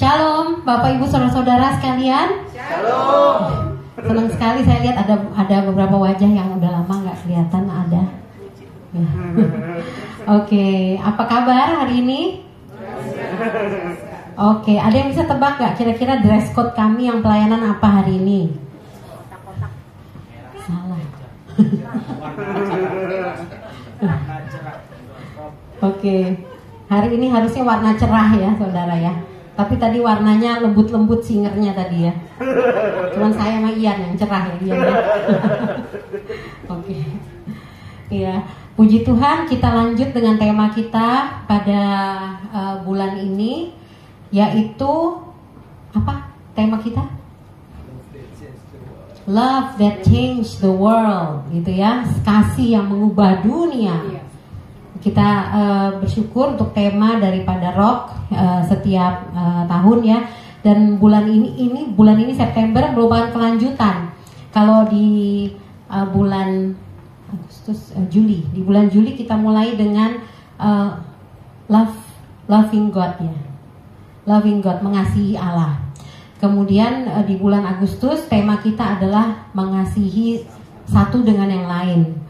Shalom, Bapak Ibu saudara-saudara sekalian. Shalom. Senang sekali saya lihat ada beberapa wajah yang udah lama nggak kelihatan ada. Ya. Oke, apa kabar hari ini? Oke, ada yang bisa tebak nggak kira-kira dress code kami yang pelayanan apa hari ini? Salah. Oke, hari ini harusnya warna cerah ya saudara ya. Tapi tadi warnanya lembut-lembut singernya tadi ya. Cuman saya sama Ian yang cerah ya Ian ya. Oke. Iya, puji Tuhan kita lanjut dengan tema kita pada bulan ini, yaitu apa tema kita? Love that changed the world, gitu ya, kasih yang mengubah dunia. Kita bersyukur untuk tema daripada Rock setiap tahun ya, dan bulan ini September merupakan kelanjutan. Kalau di bulan Agustus, Juli, di bulan Juli kita mulai dengan loving God ya, loving God, mengasihi Allah. Kemudian di bulan Agustus tema kita adalah mengasihi satu dengan yang lain,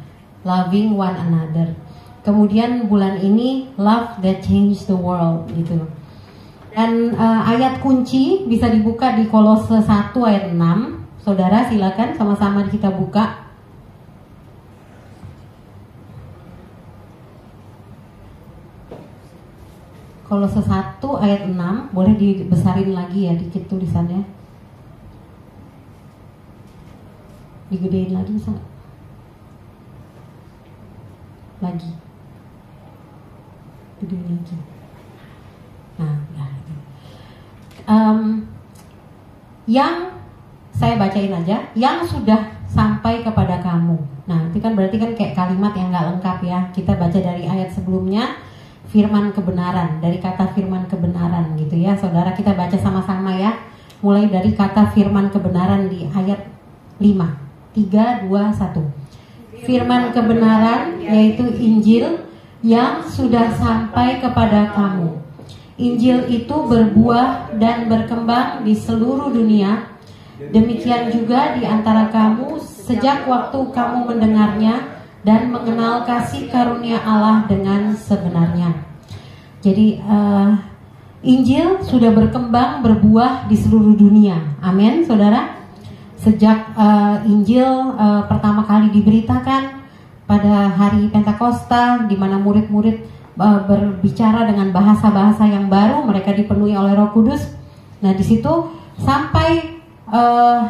loving one another. Kemudian bulan ini love that changed the world gitu. Dan ayat kunci bisa dibuka di Kolose 1 ayat 6. Saudara silakan sama-sama kita buka. Kolose 1 ayat 6, boleh dibesarin lagi ya dikit tulisannya. Digedein lagi bisa gak? Lagi. Gedein lagi. Nah, ya. Yang saya bacain aja, yang sudah sampai kepada kamu. Nah, itu kan berarti kan kayak kalimat yang gak lengkap ya. Kita baca dari ayat sebelumnya, firman kebenaran, dari kata firman kebenaran gitu ya. Saudara kita baca sama-sama ya. Mulai dari kata firman kebenaran di ayat 5. 3, 2, 1. Firman kebenaran yaitu Injil yang sudah sampai kepada kamu. Injil itu berbuah dan berkembang di seluruh dunia. Demikian juga di antara kamu sejak waktu kamu mendengarnya dan mengenal kasih karunia Allah dengan sebenarnya. Jadi Injil sudah berkembang, berbuah di seluruh dunia. Amin, saudara. Sejak Injil pertama kali diberitakan pada hari Pentakosta, di mana murid-murid berbicara dengan bahasa-bahasa yang baru, mereka dipenuhi oleh Roh Kudus. Nah, di situ sampai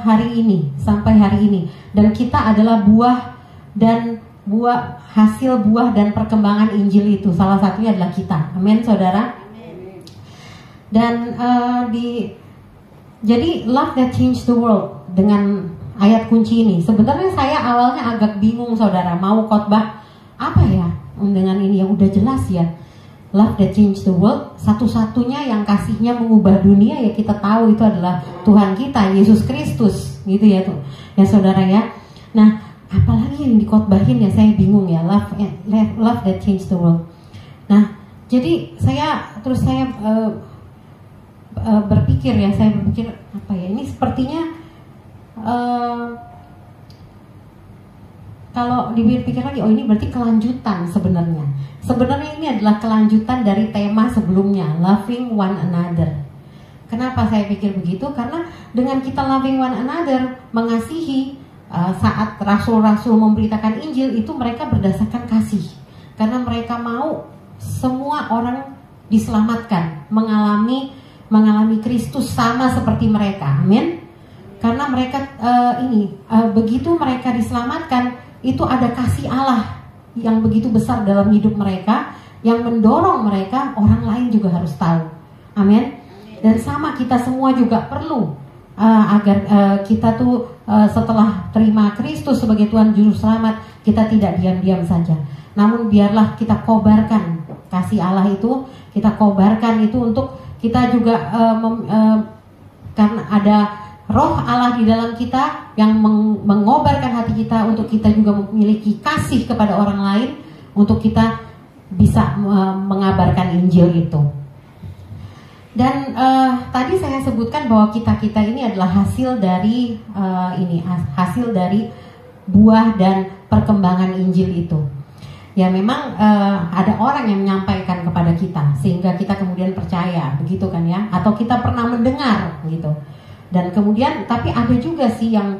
hari ini, dan kita adalah hasil buah dan perkembangan Injil itu. Salah satunya adalah kita. Amin, saudara. Dan jadi love that changed the world dengan ayat kunci ini. Sebenarnya saya awalnya agak bingung saudara, mau khotbah apa ya dengan ini yang udah jelas ya. Love that changed the world, satu-satunya yang kasihnya mengubah dunia ya kita tahu itu adalah Tuhan kita, Yesus Kristus, gitu ya tuh. Ya saudara ya. Nah, apalagi yang dikhotbahin ya saya bingung ya, love that changed the world. Nah, jadi saya berpikir apa ya, ini sepertinya kalau dipikir lagi, oh ini berarti kelanjutan sebenarnya. Sebenarnya ini adalah kelanjutan dari tema sebelumnya, loving one another. Kenapa saya pikir begitu? Karena dengan kita loving one another, mengasihi, saat rasul-rasul memberitakan Injil itu mereka berdasarkan kasih. Karena mereka mau semua orang diselamatkan, mengalami Kristus sama seperti mereka. Amin. Karena mereka begitu mereka diselamatkan, itu ada kasih Allah yang begitu besar dalam hidup mereka, yang mendorong mereka orang lain juga harus tahu. Amin. Dan sama kita semua juga perlu agar kita tuh setelah terima Kristus sebagai Tuhan Juru Selamat, kita tidak diam-diam saja. Namun biarlah kita kobarkan kasih Allah itu, kita kobarkan itu untuk kita juga karena ada Roh Allah di dalam kita yang mengobarkan hati kita untuk kita juga memiliki kasih kepada orang lain, untuk kita bisa mengabarkan Injil itu. Dan tadi saya sebutkan bahwa kita ini adalah hasil dari hasil dari buah dan perkembangan Injil itu. Ya memang ada orang yang menyampaikan kepada kita sehingga kita kemudian percaya, begitu kan ya? Atau kita pernah mendengar gitu. Dan kemudian tapi ada juga sih yang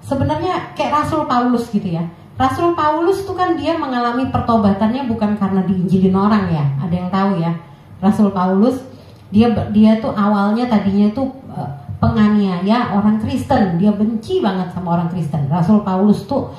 sebenarnya kayak Rasul Paulus gitu ya. Rasul Paulus tuh kan dia mengalami pertobatannya bukan karena diinjilin orang ya. Ada yang tahu ya? Rasul Paulus dia tuh awalnya tadinya tuh penganiaya orang Kristen. Dia benci banget sama orang Kristen. Rasul Paulus tuh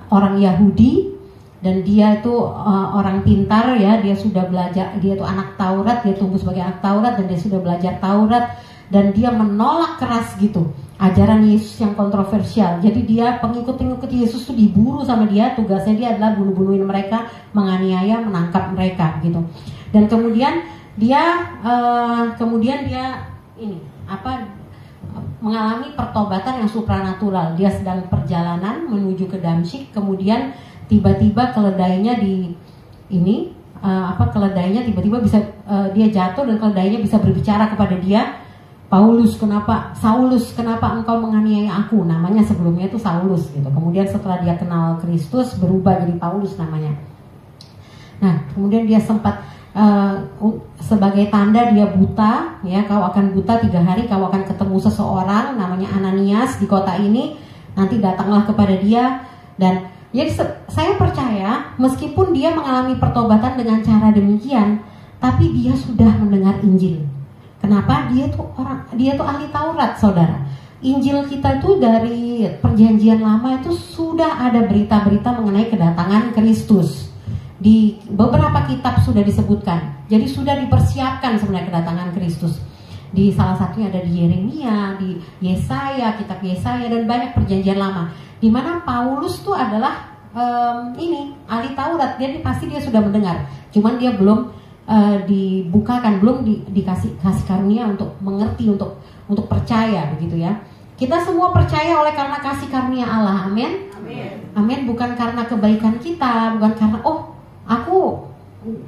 orang Yahudi dan dia tuh orang pintar ya. Dia sudah belajar, dia tuh anak Taurat, dia tumbuh sebagai anak Taurat dan dia sudah belajar Taurat dan dia menolak keras gitu ajaran Yesus yang kontroversial. Jadi dia pengikut-pengikut Yesus tuh diburu sama dia. Tugasnya dia adalah bunuh-bunuhin mereka, menganiaya, menangkap mereka gitu. Dan kemudian dia mengalami pertobatan yang supranatural. Dia sedang perjalanan menuju ke Damsyik, kemudian tiba-tiba keledainya keledainya tiba-tiba bisa dia jatuh dan keledainya bisa berbicara kepada dia. Saulus, kenapa engkau menganiaya aku? Namanya sebelumnya itu Saulus gitu. Kemudian setelah dia kenal Kristus berubah jadi Paulus namanya. Nah, kemudian dia sempat sebagai tanda dia buta, ya, kau akan buta 3 hari, kau akan ketemu seseorang namanya Ananias di kota ini, nanti datanglah kepada dia. Dan jadi saya percaya meskipun dia mengalami pertobatan dengan cara demikian, tapi dia sudah mendengar Injil. Kenapa? Dia tuh ahli Taurat, saudara. Injil kita tuh dari perjanjian lama itu sudah ada berita-berita mengenai kedatangan Kristus. Di beberapa kitab sudah disebutkan. Jadi sudah dipersiapkan sebenarnya kedatangan Kristus. Di salah satunya ada di Yeremia, di Yesaya, kitab Yesaya dan banyak perjanjian lama. Di mana Paulus tuh adalah ahli Taurat. Jadi pasti dia sudah mendengar. Cuman dia belum dibukakan, belum dikasih karunia untuk mengerti, untuk percaya begitu ya. Kita semua percaya oleh karena kasih karunia Allah. Amin. Amin. Bukan karena kebaikan kita, bukan karena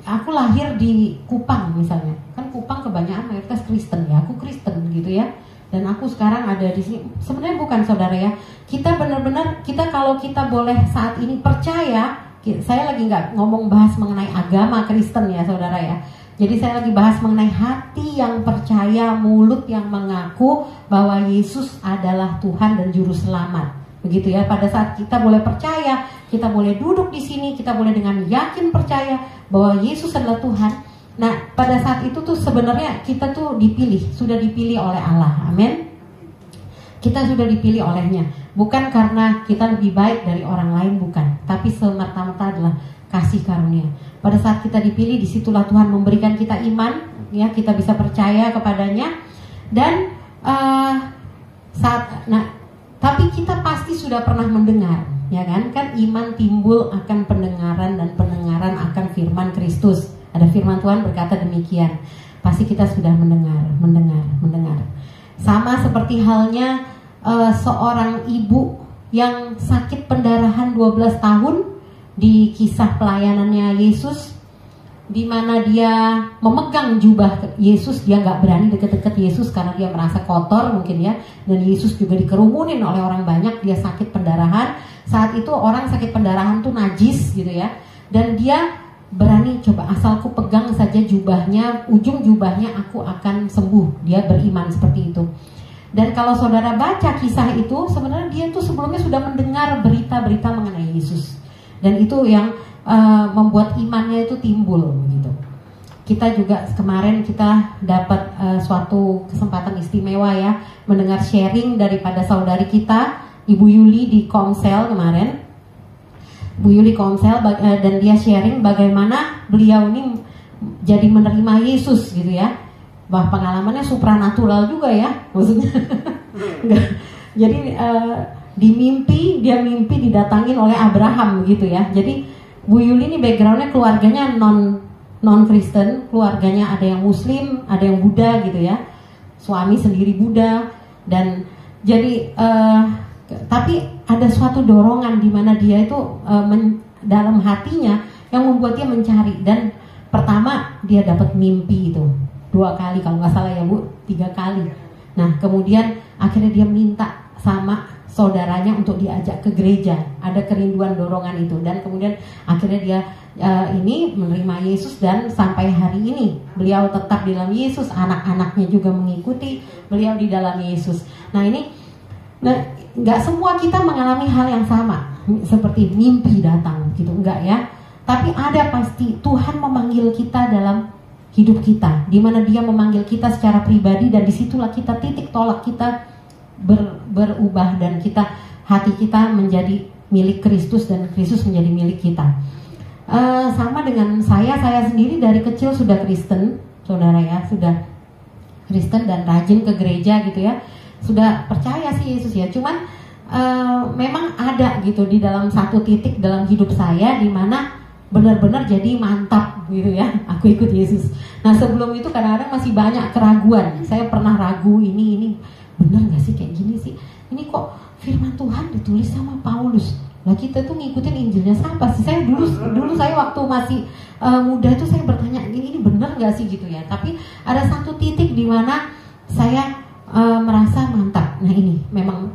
aku lahir di Kupang misalnya. Kan Kupang kebanyakan mayoritas Kristen ya. Aku Kristen gitu ya. Dan aku sekarang ada di sini. Sebenarnya bukan, saudara ya. Kita benar-benar kalau kita boleh saat ini percaya, saya lagi nggak ngomong bahas mengenai agama Kristen ya, saudara ya. Jadi saya lagi bahas mengenai hati yang percaya, mulut yang mengaku bahwa Yesus adalah Tuhan dan Juru Selamat. Begitu ya, pada saat kita boleh percaya, kita boleh duduk di sini, kita boleh dengan yakin percaya bahwa Yesus adalah Tuhan. Nah, pada saat itu tuh sebenarnya kita tuh sudah dipilih oleh Allah. Amin. Kita sudah dipilih olehnya. Bukan karena kita lebih baik dari orang lain, bukan. Tapi semata-mata adalah kasih karunia. Pada saat kita dipilih, disitulah Tuhan memberikan kita iman, ya, kita bisa percaya kepadanya. Dan tapi kita pasti sudah pernah mendengar, ya kan? Kan iman timbul akan pendengaran dan pendengaran akan firman Kristus. Ada firman Tuhan berkata demikian. Pasti kita sudah mendengar. Sama seperti halnya seorang ibu yang sakit pendarahan 12 tahun di kisah pelayanannya Yesus, di mana dia memegang jubah Yesus. Dia nggak berani deket-deket Yesus karena dia merasa kotor mungkin ya. Dan Yesus juga dikerumunin oleh orang banyak. Dia sakit pendarahan. Saat itu orang sakit pendarahan tuh najis gitu ya. Dan dia berani, coba asalku pegang saja jubahnya, ujung jubahnya aku akan sembuh. Dia beriman seperti itu. Dan kalau saudara baca kisah itu, sebenarnya dia tuh sebelumnya sudah mendengar berita-berita mengenai Yesus. Dan itu yang membuat imannya itu timbul gitu. Kita juga kemarin kita dapat suatu kesempatan istimewa ya, mendengar sharing daripada saudari kita, Ibu Yuli di Komsel kemarin. Bu Yuli Komsel dan dia sharing bagaimana beliau ini jadi menerima Yesus gitu ya. Wah, pengalamannya supranatural juga ya, maksudnya. Jadi dia mimpi didatangin oleh Abraham gitu ya. Jadi Bu Yuli ini backgroundnya keluarganya non Kristen, keluarganya ada yang Muslim, ada yang Buddha gitu ya. Suami sendiri Buddha dan jadi tapi ada suatu dorongan di mana dia itu dalam hatinya yang membuat dia mencari. Dan pertama dia dapat mimpi itu. 2 kali kalau nggak salah ya Bu, 3 kali. Nah kemudian akhirnya dia minta sama saudaranya untuk diajak ke gereja. Ada kerinduan dorongan itu, dan kemudian akhirnya dia ini menerima Yesus, dan sampai hari ini beliau tetap di dalam Yesus. Anak-anaknya juga mengikuti beliau di dalam Yesus. Nah ini, nggak semua kita mengalami hal yang sama seperti mimpi datang gitu, enggak ya. Tapi ada pasti Tuhan memanggil kita dalam hidup kita, di mana Dia memanggil kita secara pribadi, dan disitulah kita titik tolak kita berubah, dan hati kita menjadi milik Kristus, dan Kristus menjadi milik kita. Sama dengan saya sendiri dari kecil sudah Kristen, saudara ya, sudah Kristen dan rajin ke gereja gitu ya, sudah percaya sih Yesus ya. Cuman memang ada gitu di dalam satu titik dalam hidup saya di mana benar-benar jadi mantap gitu ya, aku ikut Yesus. Nah sebelum itu kadang-kadang masih banyak keraguan. Saya pernah ragu, ini benar nggak sih kayak gini sih? Ini kok firman Tuhan ditulis sama Paulus? Lah kita tuh ngikutin Injilnya siapa sih? Saya dulu saya waktu masih muda itu saya bertanya, ini benar nggak sih gitu ya. Tapi ada satu titik di mana saya merasa mantap. Nah ini memang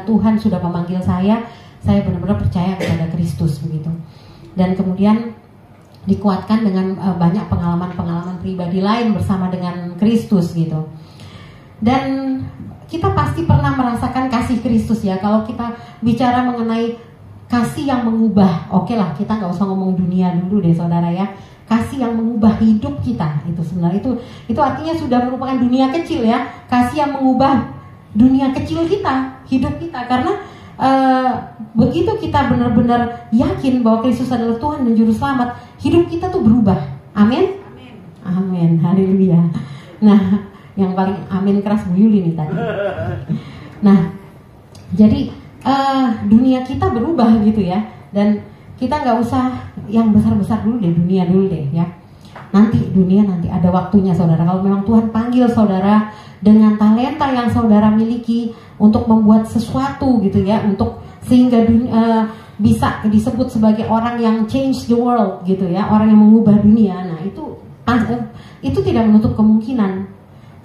Tuhan sudah memanggil saya benar-benar percaya kepada Kristus begitu. Dan kemudian dikuatkan dengan banyak pengalaman-pengalaman pribadi lain bersama dengan Kristus gitu. Dan kita pasti pernah merasakan kasih Kristus ya. Kalau kita bicara mengenai kasih yang mengubah, oke lah, kita nggak usah ngomong dunia dulu deh saudara ya. Kasih yang mengubah hidup kita, itu sebenarnya itu artinya sudah merupakan dunia kecil ya. Kasih yang mengubah dunia kecil kita, hidup kita. Karena begitu kita benar-benar yakin bahwa Kristus adalah Tuhan dan Juru Selamat, hidup kita tuh berubah. Amin? Amin, haleluya. Nah yang paling amin keras Bu Yuli nih tadi. Nah, jadi dunia kita berubah gitu ya, dan kita nggak usah yang besar-besar dulu deh, dunia dulu deh ya. Dunia nanti ada waktunya saudara. Kalau memang Tuhan panggil saudara dengan talenta yang saudara miliki untuk membuat sesuatu gitu ya, untuk sehingga bisa disebut sebagai orang yang change the world gitu ya, orang yang mengubah dunia. Nah itu tidak menutup kemungkinan.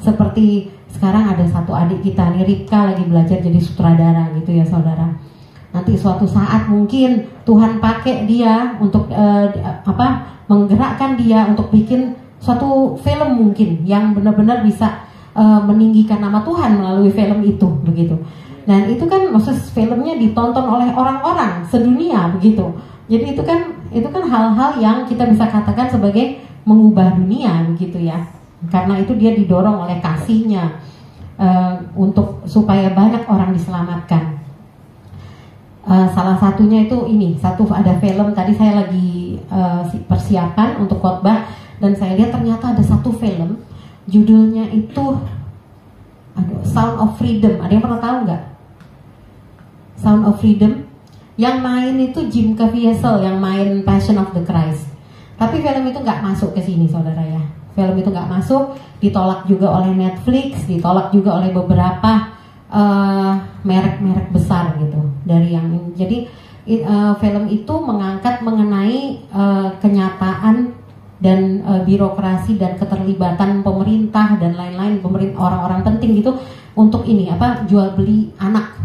Seperti sekarang ada satu adik kita nih, Rika, lagi belajar jadi sutradara gitu ya saudara. Nanti suatu saat mungkin Tuhan pakai dia untuk menggerakkan dia untuk bikin suatu film mungkin yang benar-benar bisa meninggikan nama Tuhan melalui film itu begitu. Dan itu kan maksud filmnya ditonton oleh orang-orang sedunia begitu. Jadi itu kan hal-hal yang kita bisa katakan sebagai mengubah dunia begitu ya. Karena itu dia didorong oleh kasihnya untuk supaya banyak orang diselamatkan. Salah satunya itu ada film, tadi saya lagi persiapan untuk khotbah dan saya lihat ternyata ada satu film judulnya itu Sound of Freedom. Ada yang pernah tahu nggak? Sound of Freedom. Yang main itu Jim Caviezel yang main Passion of the Christ. Tapi film itu nggak masuk ke sini saudara ya. Film itu nggak masuk, ditolak juga oleh Netflix, ditolak juga oleh beberapa merek-merek besar gitu. Jadi film itu mengangkat mengenai kenyataan dan birokrasi dan keterlibatan pemerintah dan lain-lain, orang-orang penting gitu untuk jual beli anak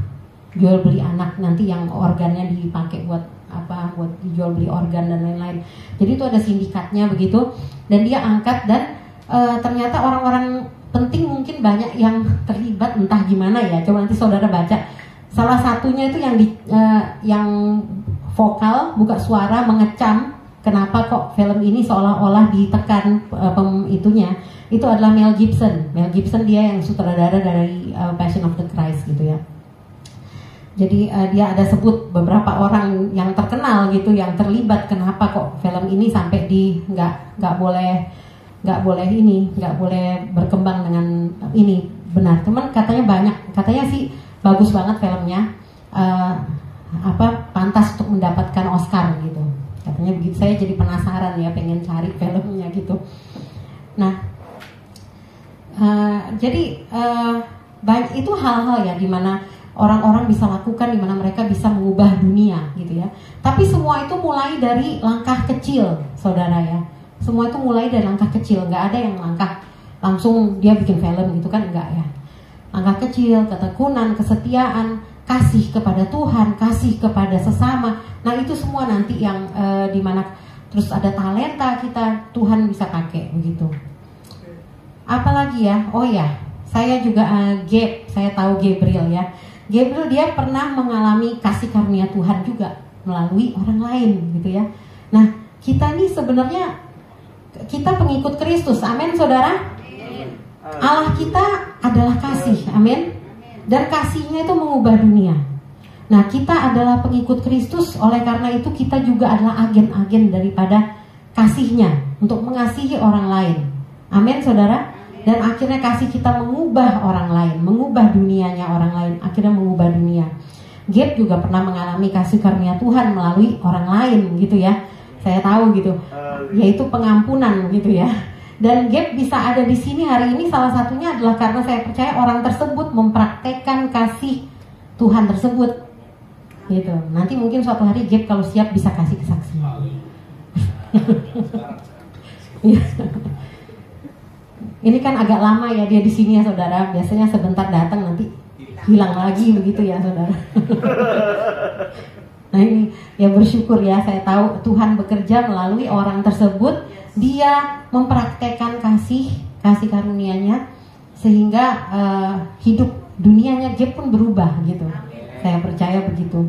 nanti yang organnya dipakai buat dijual beli organ dan lain-lain. Jadi itu ada sindikatnya begitu, dan dia angkat dan ternyata orang-orang penting mungkin banyak yang terlibat, entah gimana ya. Coba nanti saudara baca. Salah satunya itu yang vokal buka suara mengecam kenapa kok film ini seolah-olah ditekan itunya. Itu adalah Mel Gibson. Mel Gibson dia yang sutradara dari Passion of the Christ gitu ya. Jadi dia ada sebut beberapa orang yang terkenal gitu yang terlibat kenapa kok film ini sampai nggak boleh berkembang dengan ini benar. Cuman katanya sih bagus banget filmnya, pantas untuk mendapatkan Oscar gitu. Katanya begitu. Saya jadi penasaran ya, pengen cari filmnya gitu. Nah, jadi itu hal-hal ya dimana orang-orang bisa lakukan, di mana mereka bisa mengubah dunia gitu ya. Tapi semua itu mulai dari langkah kecil, saudara ya. Semua itu mulai dari langkah kecil, nggak ada yang langkah langsung dia bikin film gitu kan, enggak ya. Langkah kecil, ketekunan, kesetiaan, kasih kepada Tuhan, kasih kepada sesama. Nah itu semua nanti yang dimana terus ada talenta kita, Tuhan bisa pakai begitu. Apalagi ya, oh ya, saya juga saya tahu Gabriel ya. Gabriel dia pernah mengalami kasih karunia Tuhan juga melalui orang lain gitu ya. Nah kita nih sebenarnya kita pengikut Kristus, amin saudara. Allah kita adalah kasih, amin. Dan kasihnya itu mengubah dunia. Nah kita adalah pengikut Kristus, oleh karena itu kita juga adalah agen-agen daripada kasihnya untuk mengasihi orang lain, amin saudara. Dan akhirnya kasih kita mengubah orang lain, mengubah dunianya orang lain, akhirnya mengubah dunia. Gabe juga pernah mengalami kasih karunia Tuhan melalui orang lain gitu ya. Saya tahu gitu, yaitu pengampunan gitu ya. Dan Gabe bisa ada di sini hari ini salah satunya adalah karena saya percaya orang tersebut mempraktekkan kasih Tuhan tersebut gitu. Nanti mungkin suatu hari Gabe kalau siap bisa kasih kesaksian. Ini kan agak lama ya dia di sini ya saudara. Biasanya sebentar datang nanti hilang lagi begitu ya saudara. Nah ini ya bersyukur ya, saya tahu Tuhan bekerja melalui orang tersebut. Dia mempraktekkan kasih karunia-Nya sehingga hidup dunianya dia pun berubah gitu. Saya percaya begitu.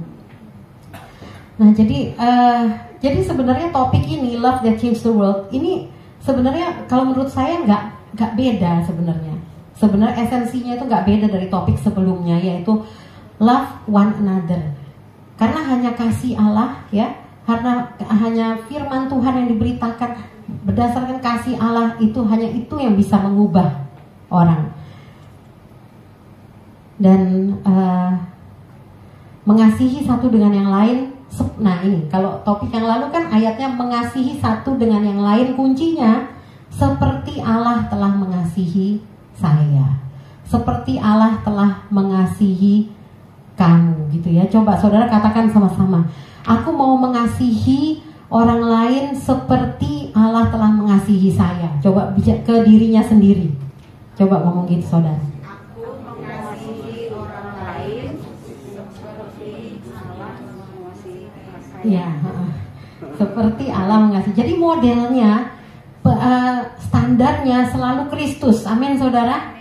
Nah jadi sebenarnya topik ini Love That Changed the World ini sebenarnya kalau menurut saya nggak beda sebenarnya. Sebenarnya esensinya itu nggak beda dari topik sebelumnya, yaitu love one another. Karena hanya kasih Allah ya, karena hanya firman Tuhan yang diberitakan berdasarkan kasih Allah itu, hanya itu yang bisa mengubah orang. Dan mengasihi satu dengan yang lain. Nah ini kalau topik yang lalu kan ayatnya mengasihi satu dengan yang lain, kuncinya seperti Allah telah mengasihi saya, seperti Allah telah mengasihi kamu gitu ya. Coba saudara katakan sama-sama, aku mau mengasihi orang lain seperti Allah telah mengasihi saya. Coba bicara ke dirinya sendiri. Coba ngomong gitu saudara. Aku mengasihi orang lain seperti Allah mengasihi saya. Ya, seperti Allah mengasihi. Jadi modelnya standarnya selalu Kristus, amin saudara.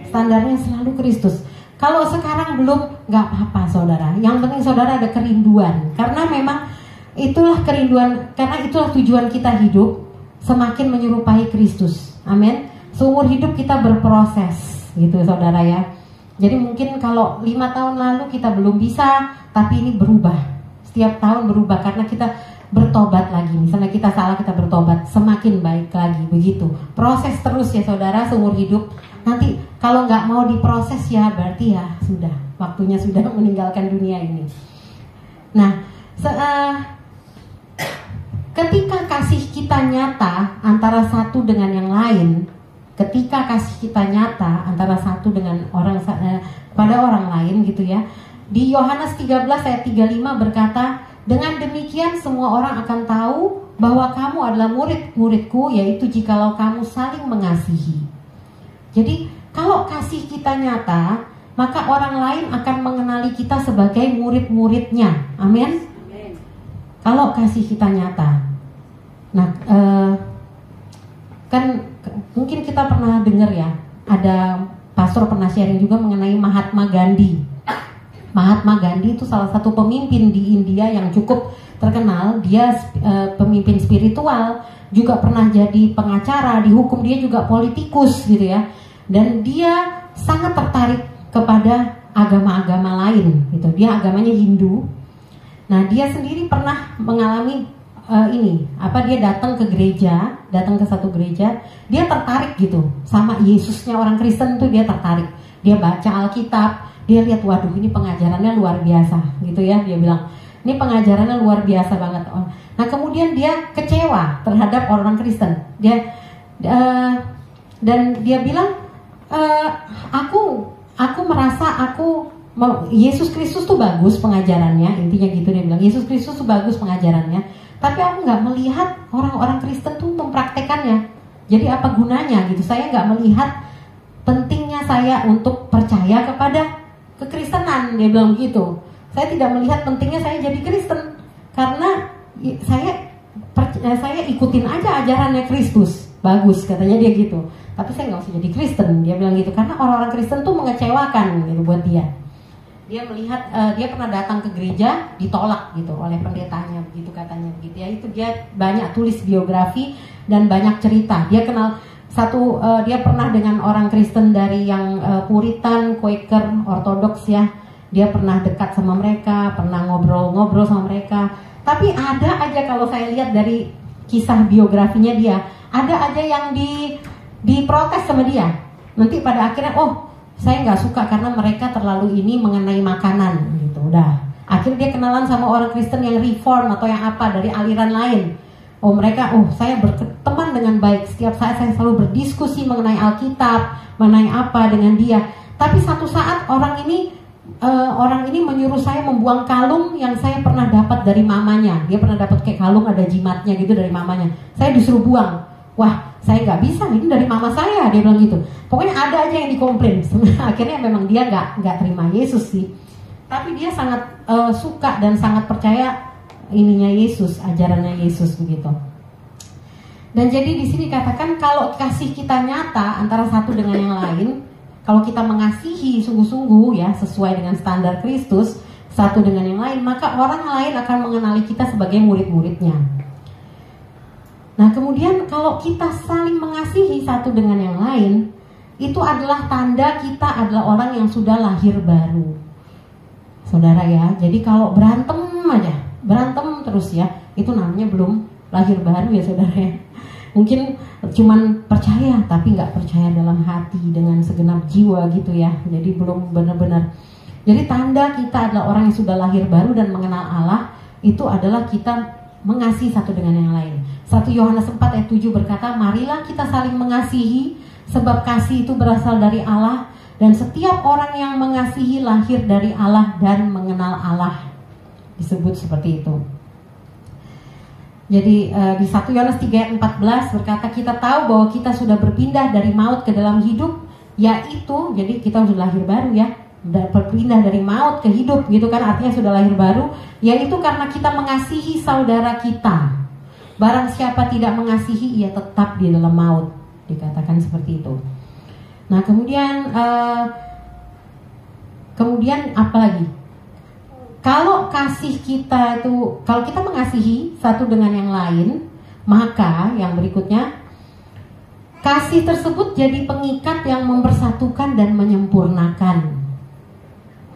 Standarnya selalu Kristus. Kalau sekarang belum, nggak apa-apa saudara. Yang penting saudara ada kerinduan, karena memang itulah kerinduan, karena itulah tujuan kita hidup, semakin menyerupai Kristus, amin. Seumur hidup kita berproses, gitu saudara ya. Jadi mungkin kalau 5 tahun lalu kita belum bisa, tapi ini berubah. Setiap tahun berubah karena kita bertobat lagi. Misalnya kita salah, kita bertobat, semakin baik lagi, begitu. Proses terus ya saudara, seumur hidup. Nanti kalau nggak mau diproses ya berarti ya sudah, waktunya sudah meninggalkan dunia ini. Nah, ketika kasih kita nyata antara satu dengan yang lain, ketika kasih kita nyata antara satu dengan orang pada orang lain gitu ya. Di Yohanes 13 ayat 35 berkata, dengan demikian semua orang akan tahu bahwa kamu adalah murid-muridku, yaitu jikalau kamu saling mengasihi. Jadi kalau kasih kita nyata, maka orang lain akan mengenali kita sebagai murid-muridnya. Amin. Kalau kasih kita nyata. Nah, kan mungkin kita pernah dengar ya, ada pastor pernah sharing juga mengenai Mahatma Gandhi. Mahatma Gandhi itu salah satu pemimpin di India yang cukup terkenal. Dia pemimpin spiritual, juga pernah jadi pengacara, dihukum, dia juga politikus gitu ya. Dan dia sangat tertarik kepada agama-agama lain gitu. Dia agamanya Hindu. Nah, dia sendiri pernah mengalami dia datang ke gereja, datang ke satu gereja, dia tertarik gitu sama Yesusnya orang Kristen tuh, dia tertarik. Dia baca Alkitab, dia lihat, waduh ini pengajarannya luar biasa gitu ya. Dia bilang, ini pengajarannya luar biasa banget. Nah kemudian dia kecewa terhadap orang Kristen. Dan dia bilang, aku merasa Yesus Kristus tuh bagus pengajarannya. Intinya gitu dia bilang, Yesus Kristus tuh bagus pengajarannya. tapi aku nggak melihat orang-orang Kristen tuh mempraktekannya. Jadi apa gunanya gitu? Saya nggak melihat pentingnya saya untuk percaya kepada kekristenan, dia bilang gitu. Saya tidak melihat pentingnya saya jadi Kristen karena saya ikutin aja ajarannya Kristus, bagus katanya dia gitu. Tapi saya nggak usah jadi Kristen, dia bilang gitu, karena orang-orang Kristen tuh mengecewakan gitu buat dia. Dia melihat dia pernah datang ke gereja ditolak gitu oleh pendetanya begitu katanya begitu ya. Itu dia banyak tulis biografi dan banyak cerita. Dia kenal dia pernah dengan orang Kristen dari yang Puritan, Quaker, Ortodoks ya. Dia pernah dekat sama mereka, pernah ngobrol-ngobrol sama mereka. Tapi ada aja kalau saya lihat dari kisah biografinya dia, ada aja yang diprotes sama dia. Nanti pada akhirnya, saya nggak suka karena mereka terlalu ini mengenai makanan gitu. Udah, akhirnya dia kenalan sama orang Kristen yang reform atau yang apa dari aliran lain. Saya berteman dengan baik. Setiap saat saya selalu berdiskusi mengenai Alkitab, mengenai apa dengan dia. Tapi satu saat orang ini menyuruh saya membuang kalung yang saya pernah dapat dari mamanya. Dia pernah dapat kayak kalung ada jimatnya gitu dari mamanya. Saya disuruh buang. Wah, saya nggak bisa, ini dari mama saya, dia bilang gitu. Pokoknya ada aja yang dikomplain. Akhirnya memang dia nggak terima Yesus sih. Tapi dia sangat suka dan sangat percaya ininya Yesus, ajarannya Yesus begitu. Dan jadi di sini katakan kalau kasih kita nyata antara satu dengan yang lain, kalau kita mengasihi sungguh-sungguh ya sesuai dengan standar Kristus satu dengan yang lain, maka orang lain akan mengenali kita sebagai murid-muridnya. Nah kemudian kalau kita saling mengasihi satu dengan yang lain, itu adalah tanda kita adalah orang yang sudah lahir baru, saudara ya. Jadi kalau berantem terus ya, itu namanya belum lahir baru ya saudara ya. Mungkin cuman percaya tapi nggak percaya dalam hati dengan segenap jiwa gitu ya. Jadi belum benar-benar. Jadi tanda kita adalah orang yang sudah lahir baru dan mengenal Allah, itu adalah kita mengasihi satu dengan yang lain. 1 Yohanes 4 ayat 7 berkata, marilah kita saling mengasihi, sebab kasih itu berasal dari Allah, dan setiap orang yang mengasihi lahir dari Allah dan mengenal Allah. Disebut seperti itu. Jadi di 1 Yohanes 3 ayat 14 berkata, kita tahu bahwa kita sudah berpindah dari maut ke dalam hidup, yaitu, jadi kita sudah lahir baru ya, berpindah dari maut ke hidup gitu kan, artinya sudah lahir baru, yaitu karena kita mengasihi saudara kita. Barang siapa tidak mengasihi, ia tetap di dalam maut, dikatakan seperti itu. Nah kemudian apa lagi? Kalau kasih kita itu, kalau kita mengasihi satu dengan yang lain, maka yang berikutnya, kasih tersebut jadi pengikat yang mempersatukan dan menyempurnakan.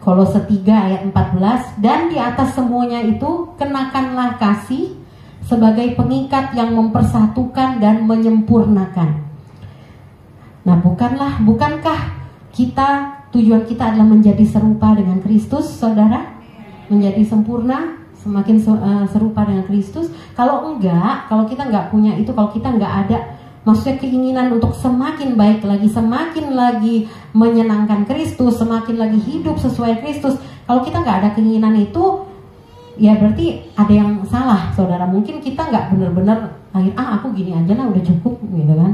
Kolose 3 ayat 14, dan di atas semuanya itu kenakanlah kasih sebagai pengikat yang mempersatukan dan menyempurnakan. Nah, bukankah tujuan kita adalah menjadi serupa dengan Kristus, saudara? Menjadi sempurna, semakin serupa dengan Kristus. Kalau kita nggak punya itu, kalau kita nggak ada maksudnya keinginan untuk semakin baik lagi, semakin lagi menyenangkan Kristus, semakin lagi hidup sesuai Kristus. Kalau kita nggak ada keinginan itu, ya berarti ada yang salah, saudara. Mungkin kita nggak benar-benar aku gini aja lah udah cukup gitu kan.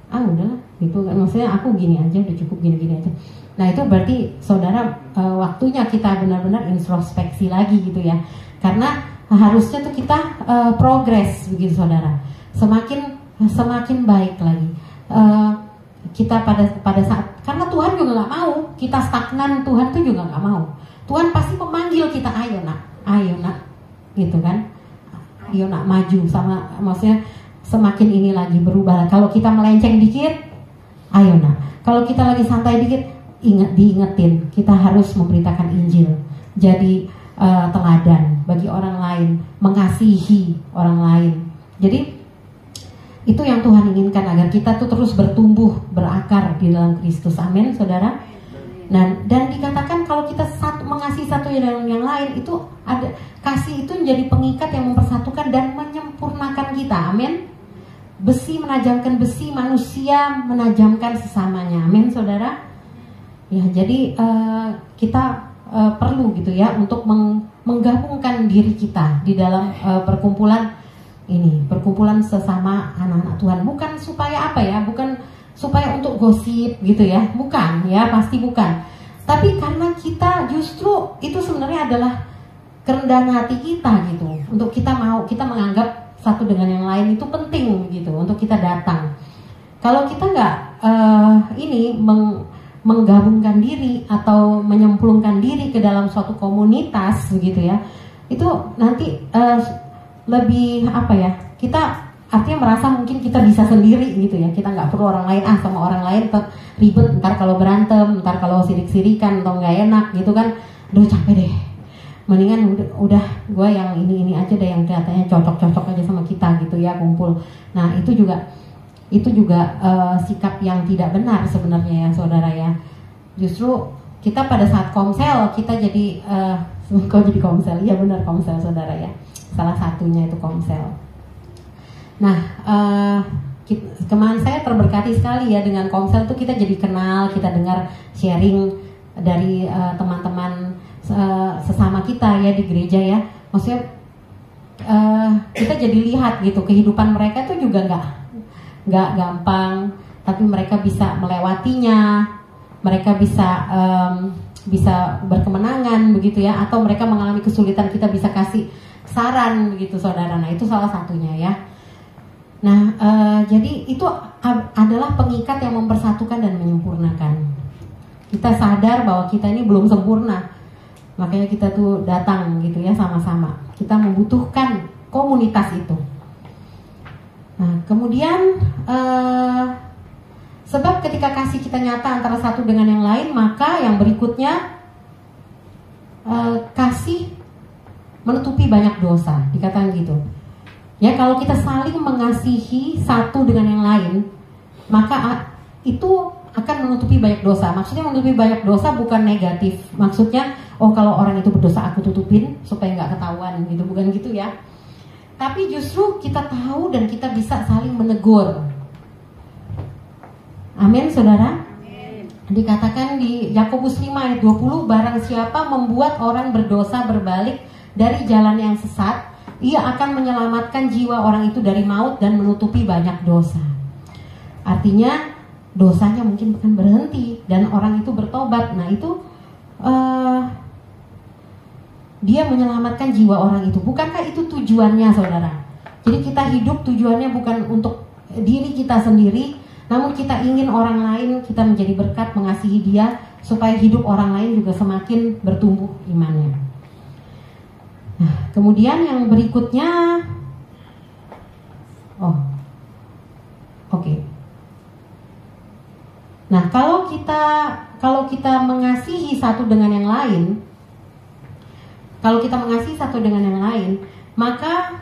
Udahlah gitu kan. Maksudnya aku gini aja udah cukup, gini-gini aja. Nah itu berarti saudara waktunya kita benar-benar introspeksi lagi gitu ya. Karena harusnya tuh kita progres begitu saudara. Semakin baik lagi. Kita pada saat, karena Tuhan juga nggak mau kita stagnan, Tuhan tuh juga nggak mau. Tuhan pasti memanggil kita, ayo nak, gitu kan, ayo nak maju sama, maksudnya semakin ini lagi berubah. Kalau kita melenceng dikit, ayo nak. Kalau kita lagi santai dikit, diingetin kita harus memberitakan Injil, jadi teladan bagi orang lain, mengasihi orang lain. Jadi itu yang Tuhan inginkan, agar kita tuh terus bertumbuh, berakar di dalam Kristus. Amin, saudara. Nah, dan dikatakan kalau kita mengasihi satu dengan yang lain, itu ada kasih itu menjadi pengikat yang mempersatukan dan menyempurnakan kita. Amin. Besi menajamkan besi, manusia menajamkan sesamanya. Amin, saudara. Ya, jadi kita perlu gitu ya untuk menggabungkan diri kita di dalam perkumpulan ini perkumpulan sesama anak-anak Tuhan, bukan supaya apa ya, bukan supaya untuk gosip gitu ya, bukan ya, pasti bukan. Tapi karena kita justru itu sebenarnya adalah kerendahan hati kita gitu, untuk kita menganggap satu dengan yang lain itu penting gitu, untuk kita datang. Kalau kita nggak menggabungkan diri atau menyemplungkan diri ke dalam suatu komunitas begitu ya, itu nanti lebih apa ya, kita artinya merasa mungkin kita bisa sendiri gitu ya, kita nggak perlu orang lain, sama orang lain ribet, ntar kalau berantem, ntar kalau sirik-sirikan atau nggak enak gitu kan, aduh capek deh, mendingan udah gue yang ini aja deh, yang kelihatannya cocok aja sama kita gitu ya, kumpul. Nah itu juga sikap yang tidak benar sebenarnya ya saudara ya. Justru kita pada saat komsel kita jadi kok jadi komsel, ya benar komsel saudara ya, salah satunya itu komsel. Nah, kemarin saya terberkati sekali ya dengan komsel tuh, kita jadi kenal, kita dengar sharing dari teman-teman sesama kita ya di gereja ya. Maksudnya kita jadi lihat gitu kehidupan mereka tuh juga nggak gampang, tapi mereka bisa melewatinya, mereka bisa berkemenangan begitu ya, atau mereka mengalami kesulitan, kita bisa kasih saran begitu saudara. Nah itu salah satunya ya. Nah, jadi itu adalah pengikat yang mempersatukan dan menyempurnakan. Kita sadar bahwa kita ini belum sempurna, makanya kita tuh datang gitu ya sama-sama. Kita membutuhkan komunitas itu. Nah, kemudian sebab ketika kasih kita nyata antara satu dengan yang lain, maka yang berikutnya kasih menutupi banyak dosa, dikatakan gitu. Ya, kalau kita saling mengasihi satu dengan yang lain, maka itu akan menutupi banyak dosa. Maksudnya menutupi banyak dosa bukan negatif. Maksudnya, oh kalau orang itu berdosa aku tutupin supaya nggak ketahuan gitu, bukan gitu ya. Tapi justru kita tahu dan kita bisa saling menegur. Amin, saudara. Amin. Dikatakan di Yakobus 5 ayat 20, barang siapa membuat orang berdosa berbalik dari jalan yang sesat, ia akan menyelamatkan jiwa orang itu dari maut dan menutupi banyak dosa. Artinya dosanya mungkin bukan berhenti dan orang itu bertobat. Nah itu dia menyelamatkan jiwa orang itu. Bukankah itu tujuannya saudara? Jadi kita hidup tujuannya bukan untuk diri kita sendiri, namun kita ingin orang lain, kita menjadi berkat, mengasihi dia, supaya hidup orang lain juga semakin bertumbuh imannya. Nah, kemudian yang berikutnya, oke. Nah, kalau kita mengasihi satu dengan yang lain, maka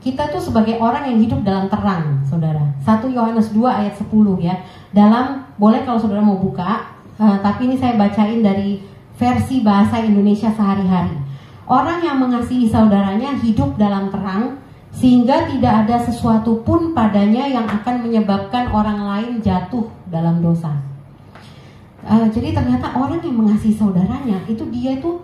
kita tuh sebagai orang yang hidup dalam terang, saudara. 1 Yohanes 2 ayat 10 ya. Boleh kalau saudara mau buka, tapi ini saya bacain dari versi bahasa Indonesia sehari-hari. Orang yang mengasihi saudaranya hidup dalam terang, sehingga tidak ada sesuatu pun padanya yang akan menyebabkan orang lain jatuh dalam dosa. Jadi ternyata orang yang mengasihi saudaranya itu dia itu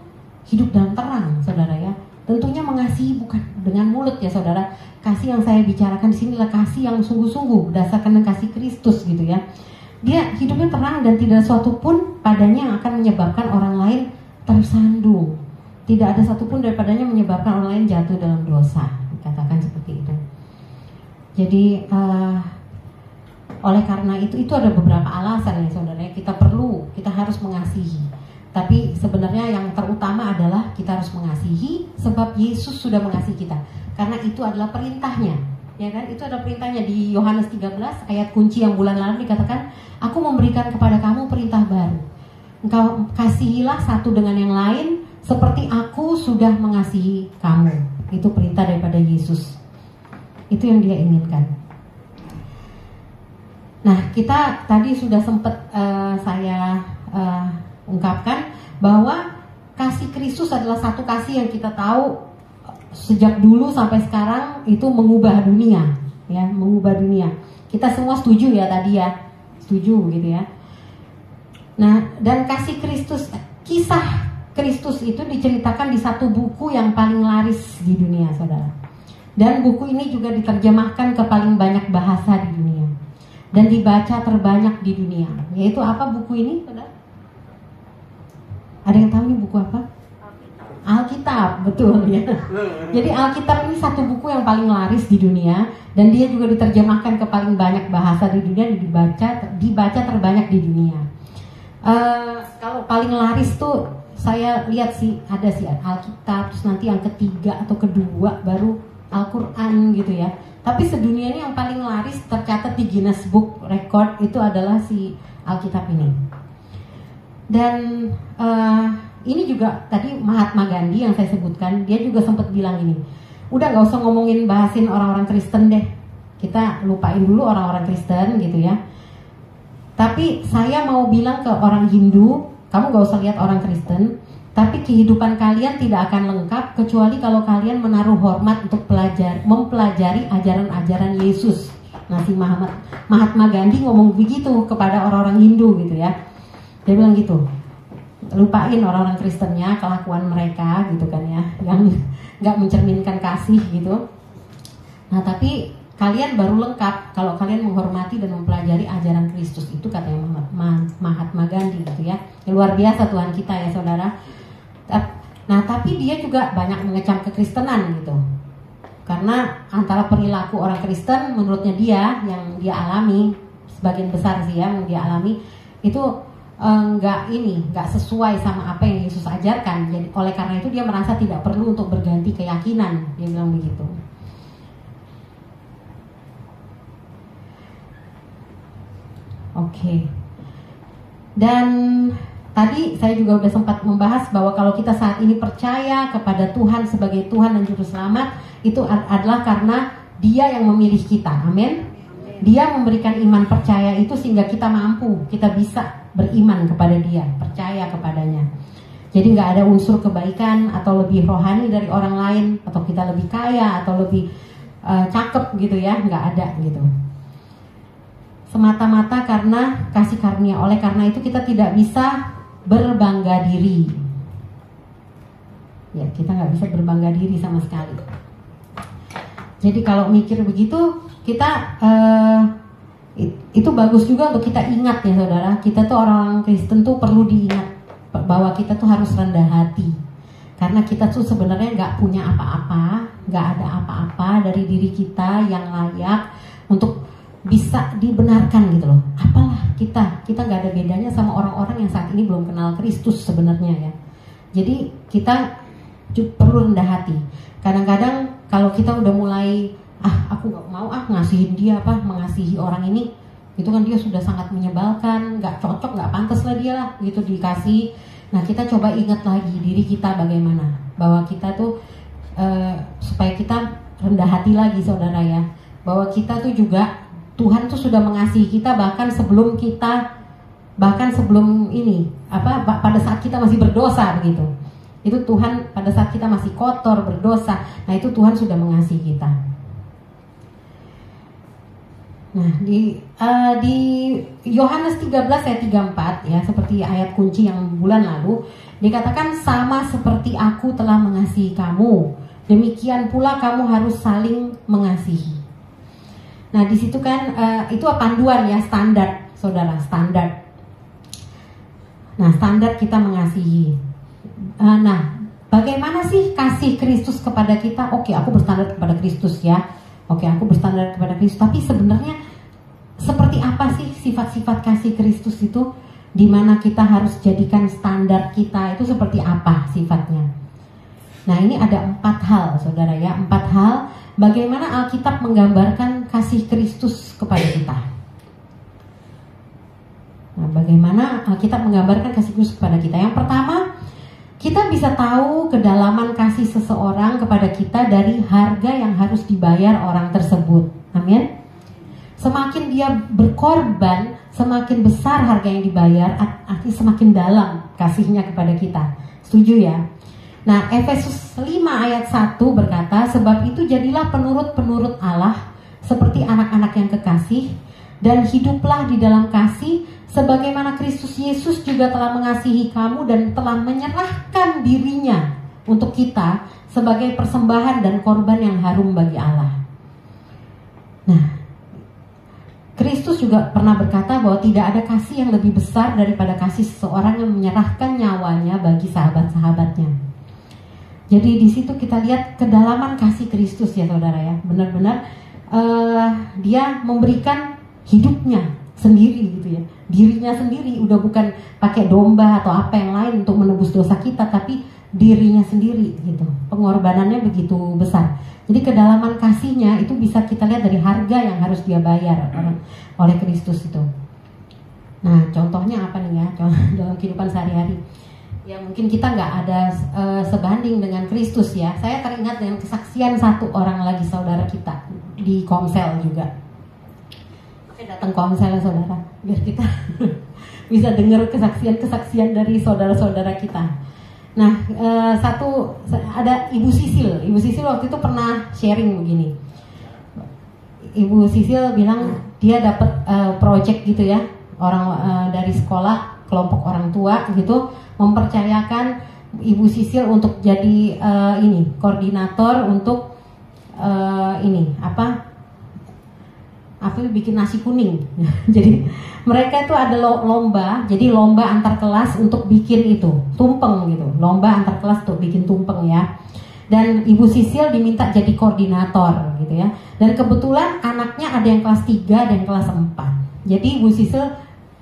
hidup dalam terang, saudara ya. Tentunya mengasihi bukan dengan mulut ya saudara. Kasih yang saya bicarakan di sini adalah kasih yang sungguh-sungguh berdasarkan kasih Kristus gitu ya. Dia hidupnya terang dan tidak ada sesuatu pun padanya yang akan menyebabkan orang lain tersandung. Tidak ada satupun daripadanya menyebabkan orang lain jatuh dalam dosa. Katakan seperti itu. Jadi oleh karena itu ada beberapa alasan ya saudara. Kita harus mengasihi. Tapi sebenarnya yang terutama adalah kita harus mengasihi sebab Yesus sudah mengasihi kita. Karena itu adalah perintahnya. Ya kan, itu ada perintahnya di Yohanes 13 ayat kunci yang bulan lalu dikatakan, aku memberikan kepada kamu perintah baru, engkau kasihilah satu dengan yang lain seperti aku sudah mengasihi kamu. Itu perintah daripada Yesus, itu yang dia inginkan. Nah, kita tadi sudah sempat saya ungkapkan bahwa kasih Kristus adalah satu kasih yang kita tahu sejak dulu sampai sekarang itu mengubah dunia, ya, mengubah dunia. Kita semua setuju ya tadi ya, setuju gitu ya. Nah, dan kasih Kristus, kisah Kristus itu diceritakan di satu buku yang paling laris di dunia, saudara. Dan buku ini juga diterjemahkan ke paling banyak bahasa di dunia dan dibaca terbanyak di dunia. Yaitu apa buku ini? Ada yang tahu ini buku apa? Alkitab, betul ya. Jadi Alkitab ini satu buku yang paling laris di dunia dan dia juga diterjemahkan ke paling banyak bahasa di dunia dan dibaca terbanyak di dunia. Kalau paling laris tuh saya lihat sih ada sih Alkitab, terus nanti yang ketiga atau kedua baru Al-Quran gitu ya. Tapi sedunia ini yang paling laris tercatat di Guinness Book Record itu adalah si Alkitab ini. Dan ini juga tadi Mahatma Gandhi yang saya sebutkan, dia juga sempat bilang ini, udah gak usah ngomongin bahasin orang-orang Kristen deh, kita lupain dulu orang-orang Kristen gitu ya. Tapi saya mau bilang ke orang Hindu, kamu gak usah lihat orang Kristen, tapi kehidupan kalian tidak akan lengkap kecuali kalau kalian menaruh hormat untuk mempelajari ajaran-ajaran Yesus. Nah si Mahatma Gandhi ngomong begitu kepada orang-orang Hindu gitu ya. Dia bilang gitu, lupain orang-orang Kristennya, kelakuan mereka gitu kan ya, yang nggak mencerminkan kasih gitu. Nah tapi kalian baru lengkap kalau kalian menghormati dan mempelajari ajaran Kristus, itu katanya Mahatma Gandhi gitu ya. Luar biasa Tuhan kita ya saudara. Nah tapi dia juga banyak mengecam kekristenan gitu, karena antara perilaku orang Kristen menurutnya dia yang dia alami, sebagian besar sih ya yang dia alami itu nggak sesuai sama apa yang Yesus ajarkan. Jadi oleh karena itu dia merasa tidak perlu untuk berganti keyakinan, dia bilang begitu. Oke. Dan tadi saya juga sudah sempat membahas bahwa kalau kita saat ini percaya kepada Tuhan sebagai Tuhan dan Juru Selamat, itu adalah karena Dia yang memilih kita. Amin. Dia memberikan iman percaya itu sehingga kita mampu, kita bisa beriman kepada Dia, percaya kepadanya. Jadi nggak ada unsur kebaikan atau lebih rohani dari orang lain, atau kita lebih kaya atau lebih cakep gitu ya, nggak ada gitu. Semata-mata karena kasih karunia. Oleh karena itu kita tidak bisa berbangga diri. Ya, kita nggak bisa berbangga diri sama sekali. Jadi kalau mikir begitu, kita itu bagus juga untuk kita ingat ya saudara. Kita tuh orang Kristen tuh perlu diingat bahwa kita tuh harus rendah hati. Karena kita tuh sebenarnya nggak punya apa-apa, nggak ada apa-apa dari diri kita yang layak untuk bisa dibenarkan gitu loh. Apalah kita nggak ada bedanya sama orang-orang yang saat ini belum kenal Kristus sebenarnya ya. Jadi kita perlu rendah hati. Kadang-kadang kalau kita udah mulai aku nggak mau ngasihin dia mengasihi orang ini, itu kan dia sudah sangat menyebalkan, nggak cocok, nggak pantas lah dia lah gitu dikasih. Nah kita coba ingat lagi diri kita bagaimana, bahwa kita tuh supaya kita rendah hati lagi saudara ya, bahwa kita tuh juga Tuhan tuh sudah mengasihi kita bahkan sebelum ini pada saat kita masih berdosa begitu. Itu Tuhan pada saat kita masih kotor berdosa, nah itu Tuhan sudah mengasihi kita. Nah di Yohanes 13 ayat 34 ya, seperti ayat kunci yang bulan lalu dikatakan, sama seperti aku telah mengasihi kamu, demikian pula kamu harus saling mengasihi. Nah di situ kan itu panduan ya, standar saudara, standar. Nah standar kita mengasihi. Nah bagaimana sih kasih Kristus kepada kita? Oke, aku berstandar kepada Kristus ya. Oke, aku berstandar kepada Kristus. Tapi sebenarnya seperti apa sih sifat-sifat kasih Kristus itu? Di mana kita harus jadikan standar kita itu seperti apa sifatnya? Nah ini ada 4 hal saudara ya, 4 hal bagaimana Alkitab menggambarkan kasih Kristus kepada kita. Nah bagaimana Alkitab menggambarkan kasih Kristus kepada kita? Yang pertama, kita bisa tahu kedalaman kasih seseorang kepada kita dari harga yang harus dibayar orang tersebut. Amin. Semakin dia berkorban, semakin besar harga yang dibayar, artinya semakin dalam kasihnya kepada kita. Setuju ya? Nah, Efesus 5 ayat 1 berkata, sebab itu jadilah penurut-penurut Allah seperti anak-anak yang kekasih, dan hiduplah di dalam kasih sebagaimana Kristus Yesus juga telah mengasihi kamu dan telah menyerahkan dirinya untuk kita sebagai persembahan dan korban yang harum bagi Allah. Nah, Kristus juga pernah berkata bahwa tidak ada kasih yang lebih besar daripada kasih seseorang yang menyerahkan nyawanya bagi sahabat-sahabatnya. Jadi di situ kita lihat kedalaman kasih Kristus ya saudara ya. Benar-benar dia memberikan hidupnya sendiri gitu ya. Dirinya sendiri, udah bukan pakai domba atau apa yang lain untuk menebus dosa kita, tapi dirinya sendiri gitu. Pengorbanannya begitu besar. Jadi kedalaman kasihnya itu bisa kita lihat dari harga yang harus dia bayar oleh Kristus itu. Nah, contohnya apa nih ya? Dalam kehidupan sehari-hari. Ya mungkin kita nggak ada sebanding dengan Kristus ya. Saya teringat dengan kesaksian satu orang lagi saudara kita di Komsel juga. Saya datang Komsel ya saudara, biar kita bisa dengar kesaksian dari saudara-saudara kita. Nah, ada Ibu Sisil. Ibu Sisil waktu itu pernah sharing begini. Ibu Sisil bilang dia dapat project gitu ya, orang dari sekolah, kelompok orang tua gitu, mempercayakan Ibu Sisil untuk jadi koordinator untuk bikin nasi kuning. Jadi mereka itu ada lomba, jadi lomba antar kelas untuk bikin itu tumpeng gitu, lomba antar kelas untuk bikin tumpeng ya. Dan Ibu Sisil diminta jadi koordinator gitu ya. Dan kebetulan anaknya ada yang kelas 3, ada yang kelas 4. Jadi Ibu Sisil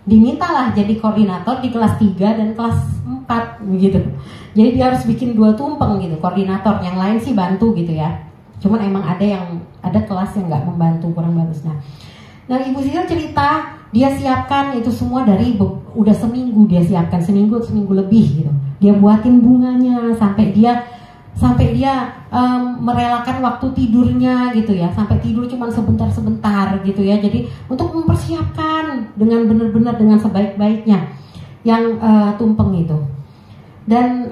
dimintalah jadi koordinator di kelas 3 dan kelas 4 gitu. Jadi dia harus bikin 2 tumpeng gitu, koordinator. Yang lain sih bantu gitu ya. Cuman emang ada kelas yang nggak membantu, kurang bagus. Nah Ibu Sisil cerita dia siapkan itu semua dari udah seminggu dia siapkan, seminggu lebih gitu. Dia buatin bunganya sampai dia merelakan waktu tidurnya gitu ya, sampai tidur cuma sebentar gitu ya. Jadi untuk mempersiapkan dengan benar-benar dengan sebaik-baiknya yang tumpeng itu. Dan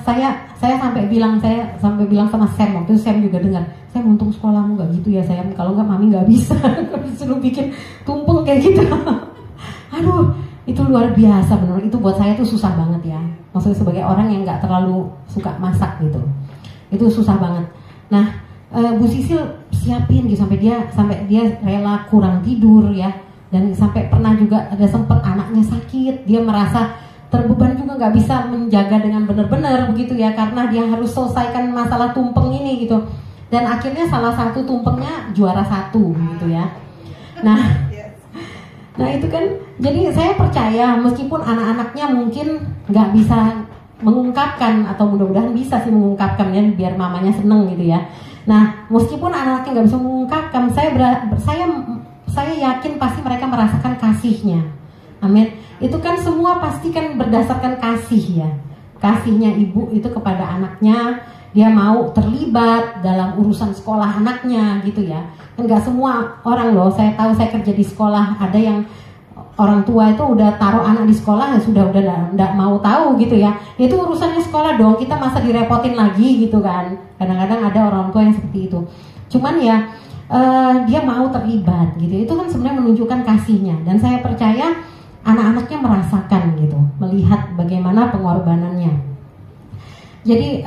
saya sampai bilang sama Sam, waktu itu Sam juga dengar, saya untung sekolahmu nggak gitu ya sayang, kalau nggak mami nggak bisa disuruh bikin tumpeng kayak gitu. Aduh, itu luar biasa benar. Itu buat saya tuh susah banget ya, maksudnya sebagai orang yang nggak terlalu suka masak gitu, itu susah banget. Nah, Bu Sisil siapin gitu sampai dia rela kurang tidur ya, dan sampai pernah juga ada sempat anaknya sakit, dia merasa terbeban juga, nggak bisa menjaga dengan benar-benar begitu ya, karena dia harus selesaikan masalah tumpeng ini gitu. Dan akhirnya salah satu tumpengnya juara 1 gitu ya. Nah itu kan, jadi saya percaya meskipun anak-anaknya mungkin nggak bisa mengungkapkan, atau mudah-mudahan bisa sih mengungkapkan ya, biar mamanya seneng gitu ya. Nah meskipun anak-anaknya nggak bisa mengungkapkan, saya yakin pasti mereka merasakan kasihnya. Amin. Itu kan semua pasti kan berdasarkan kasih ya. Kasihnya ibu itu kepada anaknya, dia mau terlibat dalam urusan sekolah anaknya gitu ya. Enggak semua orang loh, saya tahu, saya kerja di sekolah, ada yang orang tua itu udah taruh anak di sekolah ya sudah enggak mau tahu gitu ya. Itu urusannya sekolah dong, kita masa direpotin lagi gitu kan. Kadang-kadang ada orang tua yang seperti itu. Cuman ya dia mau terlibat gitu. Itu kan sebenarnya menunjukkan kasihnya, dan saya percaya anak-anaknya merasakan gitu, melihat bagaimana pengorbanannya. Jadi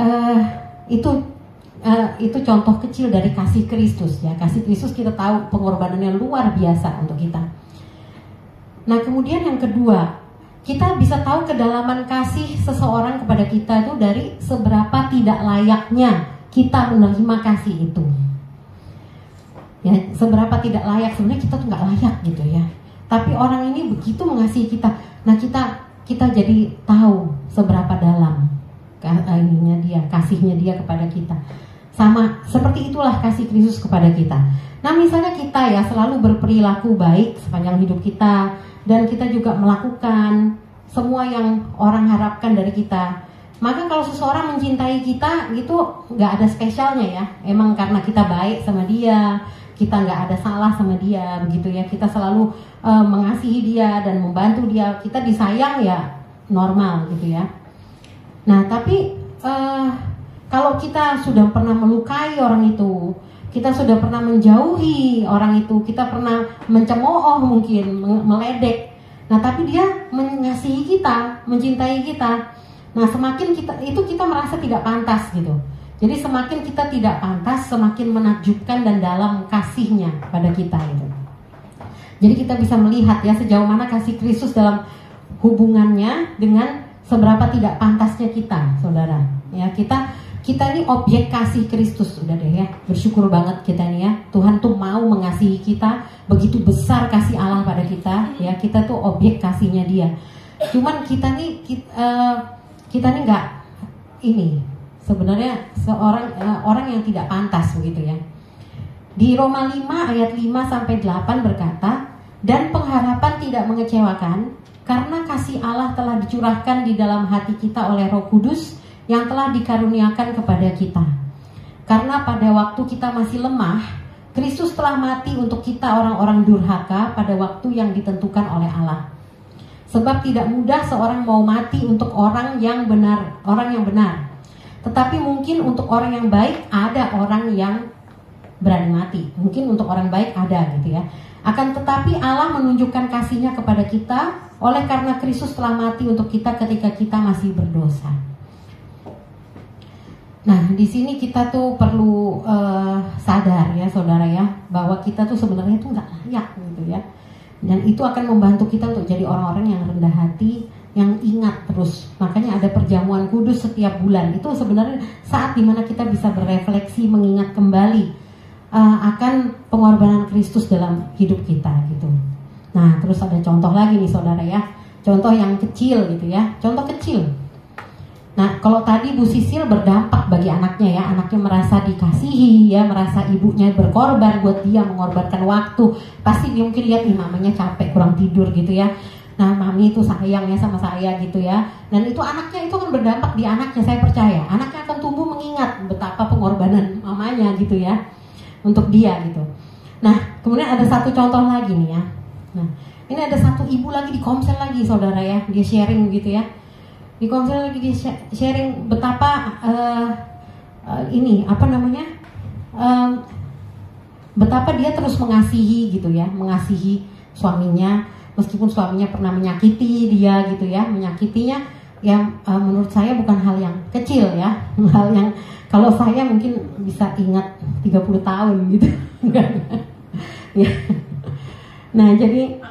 itu contoh kecil dari kasih Kristus ya. Kasih Kristus kita tahu pengorbanannya luar biasa untuk kita. Nah kemudian yang kedua, kita bisa tahu kedalaman kasih seseorang kepada kita itu dari seberapa tidak layaknya kita menerima kasih itu. Ya, seberapa tidak layak, sebenarnya kita tuh nggak layak gitu ya. Tapi orang ini begitu mengasihi kita. Nah kita jadi tahu seberapa dalam kasihnya dia kepada kita. Sama seperti itulah kasih Kristus kepada kita. Nah misalnya kita ya selalu berperilaku baik sepanjang hidup kita, dan kita juga melakukan semua yang orang harapkan dari kita, maka kalau seseorang mencintai kita gitu nggak ada spesialnya ya. Emang karena kita baik sama dia, kita nggak ada salah sama dia begitu ya, kita selalu mengasihi dia dan membantu dia, kita disayang ya normal gitu ya. Nah tapi kalau kita sudah pernah melukai orang itu, kita sudah pernah menjauhi orang itu, kita pernah mencemooh mungkin, meledek, nah tapi dia mengasihi kita, mencintai kita, Nah, semakin kita merasa tidak pantas gitu. Jadi semakin kita tidak pantas, semakin menakjubkan dan dalam kasihnya pada kita gitu. Jadi kita bisa melihat ya sejauh mana kasih Kristus dalam hubungannya dengan seberapa tidak pantasnya kita, saudara. Ya, kita ini objek kasih Kristus, udah deh ya. Bersyukur banget kita nih ya. Tuhan tuh mau mengasihi kita, begitu besar kasih Allah pada kita. Ya, kita tuh objek kasihnya Dia. Cuman kita nih nggak ini sebenarnya orang yang tidak pantas begitu ya. Di Roma 5 ayat 5 sampai 8 berkata, dan pengharapan tidak mengecewakan karena kasih Allah telah dicurahkan di dalam hati kita oleh Roh Kudus yang telah dikaruniakan kepada kita. Karena pada waktu kita masih lemah, Kristus telah mati untuk kita orang-orang durhaka pada waktu yang ditentukan oleh Allah. Sebab tidak mudah seorang mau mati untuk orang yang benar. Tetapi mungkin untuk orang yang baik ada orang yang berani mati. Mungkin untuk orang baik ada gitu ya. Akan tetapi Allah menunjukkan kasih-Nya kepada kita oleh karena Kristus telah mati untuk kita ketika kita masih berdosa. Nah, di sini kita tuh perlu sadar ya saudara ya, bahwa kita tuh sebenarnya tuh nggak layak gitu ya. Dan itu akan membantu kita untuk jadi orang-orang yang rendah hati, yang ingat terus. Makanya ada perjamuan kudus setiap bulan. Itu sebenarnya saat dimana kita bisa berefleksi, mengingat kembali akan pengorbanan Kristus dalam hidup kita gitu. Nah, terus ada contoh lagi nih saudara ya. Contoh yang kecil gitu ya. Contoh kecil. Nah, kalau tadi Bu Sisil berdampak bagi anaknya ya, anaknya merasa dikasihi ya, merasa ibunya berkorban buat dia, mengorbankan waktu. Pasti dia mungkin lihat nih mamanya capek, kurang tidur gitu ya. Nah, mami itu sayang ya sama saya gitu ya. Dan itu anaknya itu kan berdampak di anaknya, saya percaya. Anaknya akan tumbuh mengingat betapa pengorbanan mamanya gitu ya untuk dia gitu. Nah, kemudian ada satu contoh lagi nih ya. Nah, ini ada satu ibu lagi di Komsel lagi saudara ya, dia sharing gitu ya. Di Komsel lagi dia sharing betapa betapa dia terus mengasihi gitu ya, mengasihi suaminya meskipun suaminya pernah menyakiti dia gitu ya, menyakitinya yang menurut saya bukan hal yang kecil ya, hal yang kalau saya mungkin bisa ingat 30 tahun gitu. Ya. Nah, jadi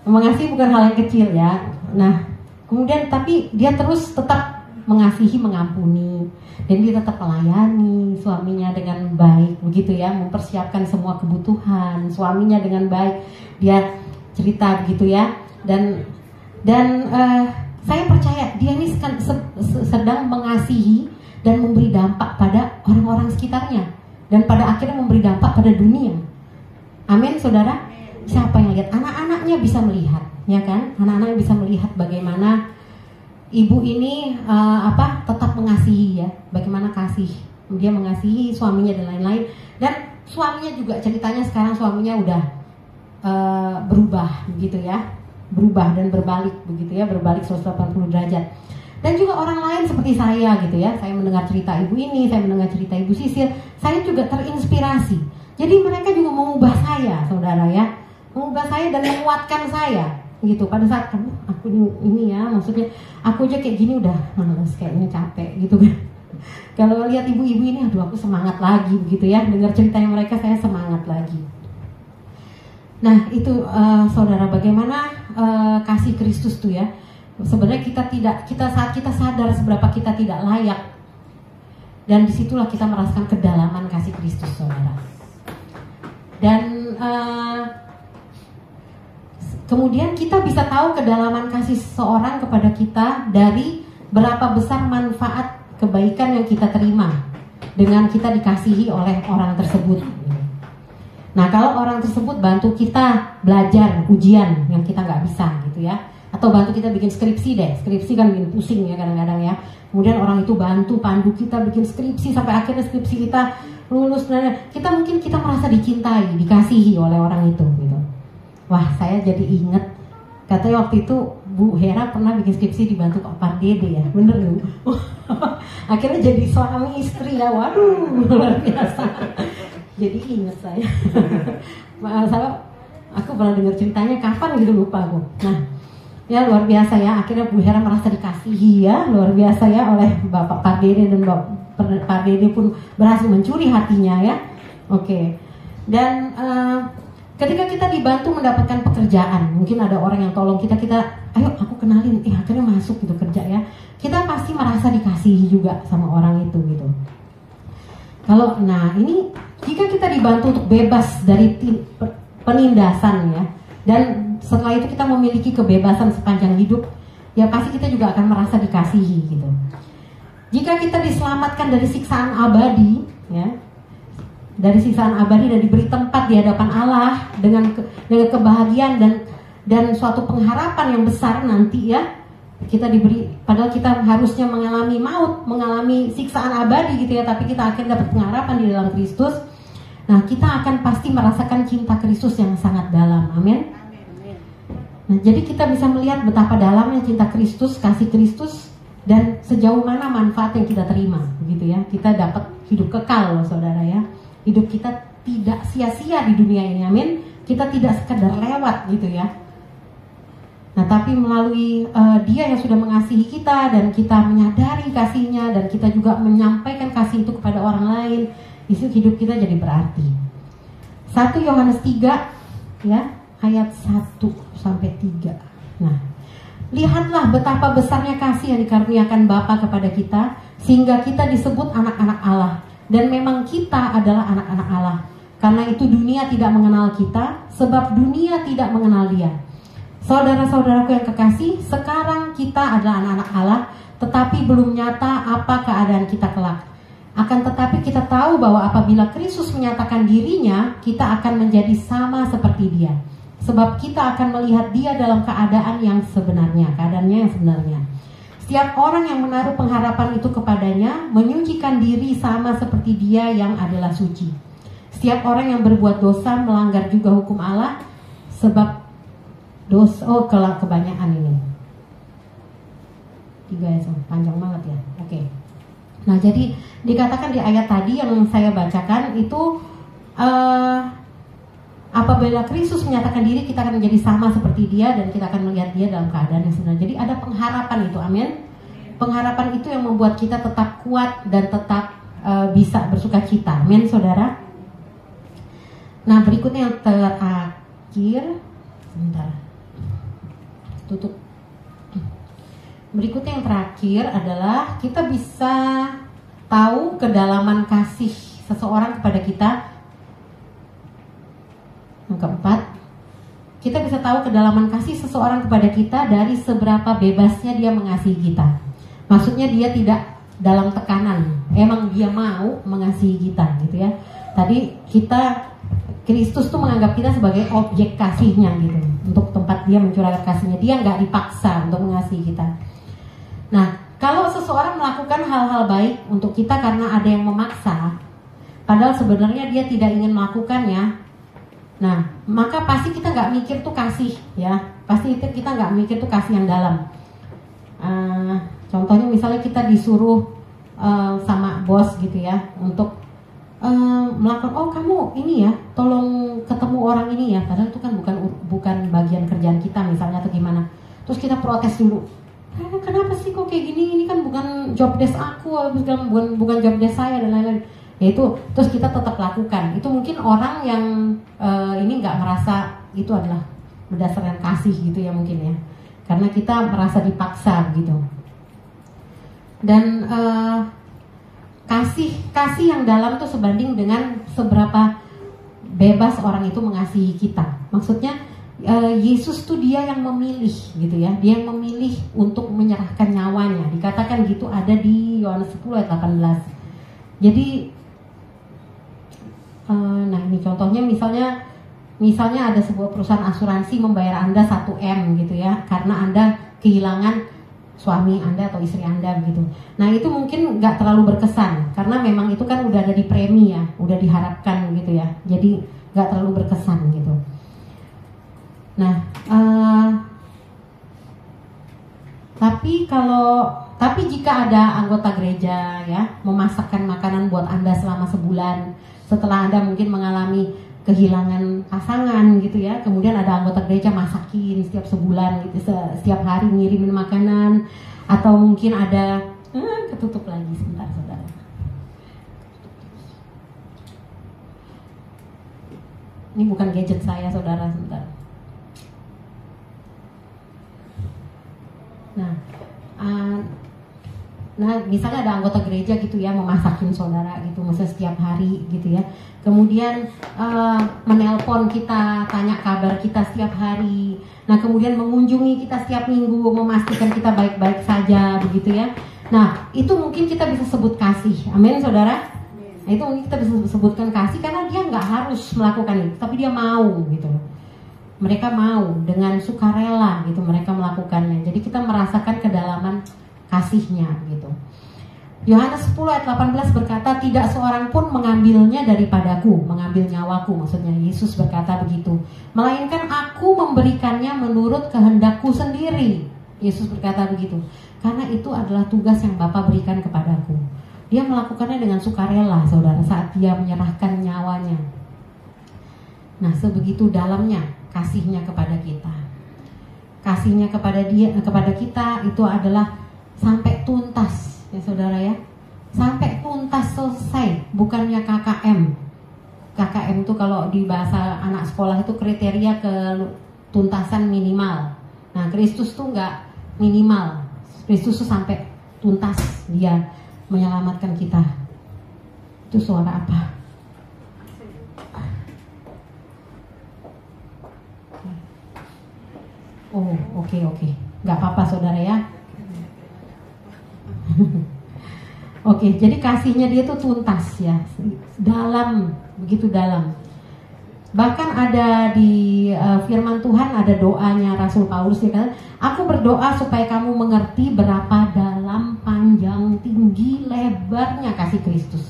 mengasihi bukan hal yang kecil ya. Nah, kemudian tapi dia terus tetap mengasihi, mengampuni, dan dia tetap melayani suaminya dengan baik begitu ya, mempersiapkan semua kebutuhan suaminya dengan baik. Dia cerita begitu ya, dan saya percaya dia ini sedang mengasihi dan memberi dampak pada orang-orang sekitarnya, dan pada akhirnya memberi dampak pada dunia. Amin saudara. Siapa yang lihat? Anak-anaknya bisa melihat, ya kan? Anak-anaknya bisa melihat bagaimana ibu ini tetap mengasihi ya, bagaimana kasih dia mengasihi suaminya dan lain-lain. Dan suaminya juga ceritanya sekarang suaminya udah berubah begitu ya, berubah dan berbalik begitu ya, berbalik 180 derajat. Dan juga orang lain seperti saya gitu ya, saya mendengar cerita ibu ini, saya mendengar cerita ibu Sisil, saya juga terinspirasi. Jadi mereka juga mengubah saya saudara ya, mengubah saya dan menguatkan saya gitu. Pada saat aku ini ya, maksudnya aku aja kayak gini udah males, kayaknya capek gitu kan. Kalau lihat ibu-ibu ini, aduh aku semangat lagi begitu ya, dengar ceritanya mereka saya semangat lagi. Nah itu saudara, bagaimana kasih Kristus tuh ya. Sebenarnya kita saat kita sadar seberapa kita tidak layak, dan disitulah kita merasakan kedalaman kasih Kristus saudara. Dan kemudian kita bisa tahu kedalaman kasih seseorang kepada kita dari berapa besar manfaat kebaikan yang kita terima dengan kita dikasihi oleh orang tersebut. Nah, kalau orang tersebut bantu kita belajar ujian yang kita nggak bisa gitu ya, atau bantu kita bikin skripsi deh, skripsi kan bikin pusing ya kadang-kadang ya. Kemudian orang itu bantu pandu kita bikin skripsi sampai akhirnya skripsi kita lulus, dan kita merasa dicintai, dikasihi oleh orang itu gitu. Wah, saya jadi inget katanya waktu itu Bu Hera pernah bikin skripsi dibantu Pak Dede ya, bener Bu. Akhirnya jadi suami istri ya, waduh luar biasa. Jadi inget saya. Aku pernah dengar ceritanya kapan gitu lupa aku. Nah, Ya luar biasa ya, akhirnya Bu Hera merasa dikasihi ya, luar biasa ya oleh Bapak Pak Dede, dan Pak Dede pun berhasil mencuri hatinya ya. Oke. Dan ketika kita dibantu mendapatkan pekerjaan, mungkin ada orang yang tolong kita, ayo aku kenalin, akhirnya masuk gitu kerja ya. Kita pasti merasa dikasihi juga sama orang itu gitu. Ini jika kita dibantu untuk bebas dari penindasan ya, dan setelah itu kita memiliki kebebasan sepanjang hidup, ya pasti kita juga akan merasa dikasihi gitu. Jika kita diselamatkan dari siksaan abadi ya, dari siksaan abadi dan diberi tempat di hadapan Allah dengan kebahagiaan dan suatu pengharapan yang besar nanti ya, kita diberi, padahal kita harusnya mengalami maut, mengalami siksaan abadi gitu ya, tapi kita akan dapat pengharapan di dalam Kristus. Nah, kita akan pasti merasakan cinta Kristus yang sangat dalam. Amin. Nah, jadi kita bisa melihat betapa dalamnya cinta Kristus, kasih Kristus, dan sejauh mana manfaat yang kita terima, begitu ya. Kita dapat hidup kekal loh, saudara ya. Hidup kita tidak sia-sia di dunia ini, amin. Kita tidak sekedar lewat gitu ya. Nah, tapi melalui Dia yang sudah mengasihi kita dan kita menyadari kasihnya dan kita juga menyampaikan kasih itu kepada orang lain, itu hidup kita jadi berarti. 1 Yohanes 3 ya, ayat 1-3. Nah, lihatlah betapa besarnya kasih yang dikaruniakan Bapa kepada kita, sehingga kita disebut anak-anak Allah. Dan memang kita adalah anak-anak Allah. Karena itu dunia tidak mengenal kita, sebab dunia tidak mengenal Dia. Saudara-saudaraku yang kekasih, sekarang kita adalah anak-anak Allah, tetapi belum nyata apa keadaan kita kelak. Akan tetapi kita tahu bahwa apabila Kristus menyatakan dirinya, kita akan menjadi sama seperti Dia. Sebab kita akan melihat Dia dalam keadaan yang sebenarnya, keadaannya yang sebenarnya. Setiap orang yang menaruh pengharapan itu kepadanya menyucikan diri sama seperti Dia yang adalah suci. Setiap orang yang berbuat dosa melanggar juga hukum Allah, sebab dosa, kebanyakan ini 3 ya, panjang banget ya. Oke. Nah, jadi dikatakan di ayat tadi yang saya bacakan itu apabila Kristus menyatakan diri, kita akan menjadi sama seperti Dia dan kita akan melihat Dia dalam keadaan yang sebenarnya. Jadi ada pengharapan itu, amin. Pengharapan itu yang membuat kita tetap kuat dan tetap bisa bersuka cita, amin, saudara. Nah, berikutnya yang terakhir, sebentar, tutup. Berikutnya yang terakhir adalah kita bisa tahu kedalaman kasih seseorang kepada kita. Yang keempat, kita bisa tahu kedalaman kasih seseorang kepada kita dari seberapa bebasnya dia mengasihi kita. Maksudnya dia tidak dalam tekanan, emang dia mau mengasihi kita gitu ya. Tadi Kristus tuh menganggap kita sebagai objek kasihnya gitu, untuk tempat Dia mencurahkan kasihnya. Dia nggak dipaksa untuk mengasihi kita. Nah, kalau seseorang melakukan hal-hal baik untuk kita karena ada yang memaksa, padahal sebenarnya dia tidak ingin melakukannya, nah, maka pasti kita nggak mikir tuh kasih ya. Pasti itu kita nggak mikir tuh kasih yang dalam. Contohnya misalnya kita disuruh sama bos gitu ya untuk melakukan, oh kamu ini ya, tolong ketemu orang ini ya, padahal itu kan bukan bagian kerjaan kita misalnya atau gimana. Terus kita protes dulu, kenapa sih kok kayak gini, ini kan bukan job desk aku, bukan job desk saya dan lain-lain. Ya itu, terus kita tetap lakukan. Itu mungkin orang yang ini nggak merasa itu adalah berdasarkan kasih gitu ya mungkin ya, karena kita merasa dipaksa gitu. Dan kasih yang dalam tuh sebanding dengan seberapa bebas orang itu mengasihi kita. Maksudnya Yesus tuh Dia yang memilih gitu ya. Dia yang memilih untuk menyerahkan nyawanya. Dikatakan gitu ada di Yohanes 10 ayat 18. Jadi nah ini contohnya, misalnya ada sebuah perusahaan asuransi membayar Anda 1M gitu ya, karena Anda kehilangan suami Anda atau istri Anda begitu. Nah, itu mungkin nggak terlalu berkesan karena memang itu kan udah ada di premi ya, udah diharapkan gitu ya. Jadi nggak terlalu berkesan gitu. Nah, tapi jika ada anggota gereja ya memasakkan makanan buat Anda selama sebulan, setelah Anda mungkin mengalami kehilangan pasangan gitu ya. Kemudian ada anggota gereja masakin setiap sebulan gitu, setiap hari ngirimin makanan. Atau mungkin ada ketutup lagi sebentar saudara. Ini bukan gadget saya saudara, sebentar. Nah, misalnya ada anggota gereja gitu ya memasakin saudara gitu, maksudnya setiap hari gitu ya. Kemudian menelpon kita, tanya kabar kita setiap hari. Nah, kemudian mengunjungi kita setiap minggu, memastikan kita baik-baik saja begitu ya. Nah, itu mungkin kita bisa sebut kasih. Amin, saudara. Nah, itu mungkin kita bisa sebutkan kasih karena dia nggak harus melakukan itu, tapi dia mau gitu. Mereka mau dengan sukarela gitu mereka melakukannya. Jadi kita merasakan kedalaman kasihnya gitu. Yohanes 10 ayat 18 berkata, tidak seorang pun mengambilnya daripadaku, mengambil nyawaku, maksudnya Yesus berkata begitu, melainkan aku memberikannya menurut kehendakku sendiri. Yesus berkata begitu, karena itu adalah tugas yang Bapa berikan kepadaku. Dia melakukannya dengan sukarela saudara saat dia menyerahkan nyawanya. Nah, sebegitu dalamnya kasihnya kepada kita. Kasihnya kepada dia, kepada kita itu adalah sampai tuntas ya saudara ya, sampai tuntas selesai, bukannya KKM. KKM itu kalau di bahasa anak sekolah itu kriteria ketuntasan minimal. Nah, Kristus tuh nggak minimal, Kristus tuh sampai tuntas dia menyelamatkan kita. Itu suara apa? Oh, oke. Nggak apa-apa saudara ya. Oke, jadi kasihnya dia tuh tuntas ya, dalam, begitu dalam. Bahkan ada di firman Tuhan ada doanya Rasul Paulus, dia kata, aku berdoa supaya kamu mengerti berapa dalam, panjang, tinggi, lebarnya kasih Kristus.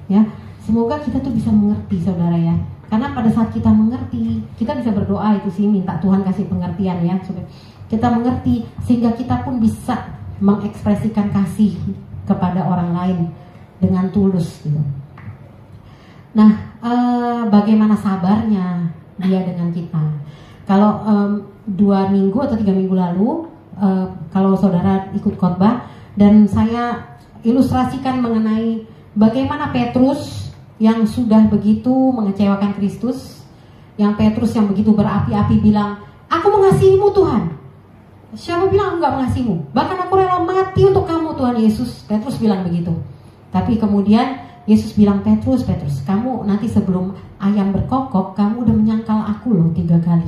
Ya, semoga kita tuh bisa mengerti saudara ya. Karena pada saat kita mengerti, kita bisa berdoa itu sih, minta Tuhan kasih pengertian ya, supaya kita mengerti sehingga kita pun bisa mengekspresikan kasih kepada orang lain dengan tulus gitu. Nah, bagaimana sabarnya dia dengan kita? Kalau 2 minggu atau 3 minggu lalu, kalau saudara ikut khotbah dan saya ilustrasikan mengenai bagaimana Petrus yang sudah begitu mengecewakan Kristus, yang Petrus yang begitu berapi-api bilang, aku mengasihimu Tuhan. Siapa bilang enggak mengasihimu? Bahkan aku rela mati untuk kamu Tuhan Yesus. Petrus bilang begitu. Tapi kemudian Yesus bilang, Petrus, kamu nanti sebelum ayam berkokok, kamu udah menyangkal aku loh 3 kali.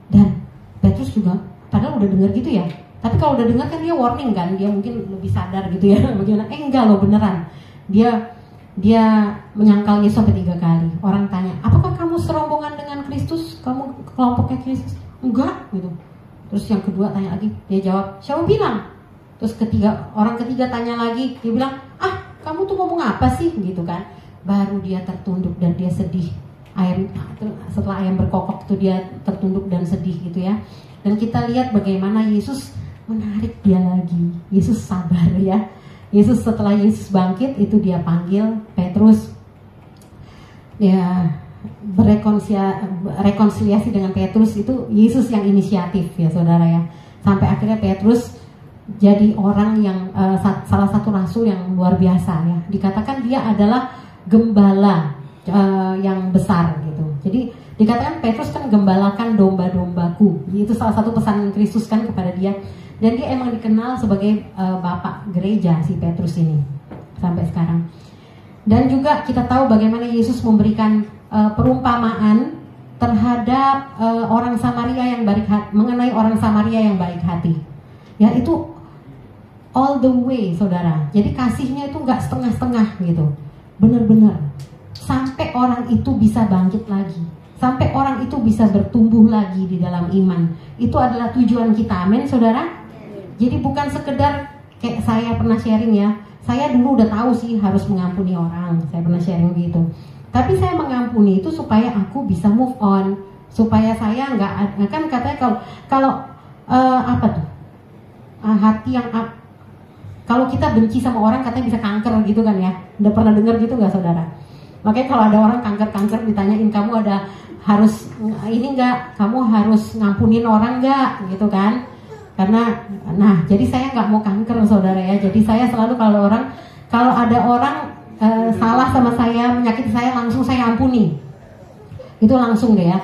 Dan Petrus juga, padahal udah dengar gitu ya. Tapi kalau udah dengar kan dia warning kan, dia mungkin lebih sadar gitu ya. Bagaimana? Enggak loh, beneran. Dia menyangkal Yesus sampai 3 kali. Orang tanya, apakah kamu serombongan dengan Kristus? Kamu kelompoknya Kristus? Enggak gitu. Terus yang kedua tanya lagi, dia jawab, siapa bilang? Terus orang ketiga tanya lagi, dia bilang, kamu tuh ngomong apa sih? Gitu kan. Baru dia tertunduk dan dia sedih. Setelah ayam berkokok itu dia tertunduk dan sedih gitu ya. Dan kita lihat bagaimana Yesus menarik dia lagi. Yesus sabar ya. Setelah Yesus bangkit itu dia panggil Petrus. Ya, rekonsiliasi dengan Petrus itu Yesus yang inisiatif ya saudara ya. Sampai akhirnya Petrus jadi orang yang salah satu rasul yang luar biasa ya. Dikatakan dia adalah gembala yang besar gitu. Jadi dikatakan Petrus kan gembalakan domba-dombaku. Itu salah satu pesan Kristus kan kepada dia. Dan dia emang dikenal sebagai bapak gereja si Petrus ini sampai sekarang. Dan juga kita tahu bagaimana Yesus memberikan perumpamaan terhadap orang Samaria yang baik hati, mengenai orang Samaria yang baik hati. Ya, itu all the way saudara. Jadi kasihnya itu nggak setengah-setengah gitu, benar-benar sampai orang itu bisa bangkit lagi, sampai orang itu bisa bertumbuh lagi di dalam iman. Itu adalah tujuan kita, amin saudara. Jadi bukan sekedar kayak saya pernah sharing ya, saya dulu udah tahu sih harus mengampuni orang, saya pernah sharing gitu. Tapi saya mengampuni itu supaya aku bisa move on, supaya saya nggak, kan katanya kalau apa tuh, hati yang kalau kita benci sama orang katanya bisa kanker gitu kan ya. Udah pernah dengar gitu nggak saudara? Makanya kalau ada orang kanker ditanyain, kamu ada harus ini enggak, kamu harus ngampunin orang enggak, gitu kan? Karena, nah jadi saya nggak mau kanker saudara ya. Jadi saya selalu kalau ada orang salah sama saya, menyakiti saya, langsung saya ampuni. Itu langsung deh ya.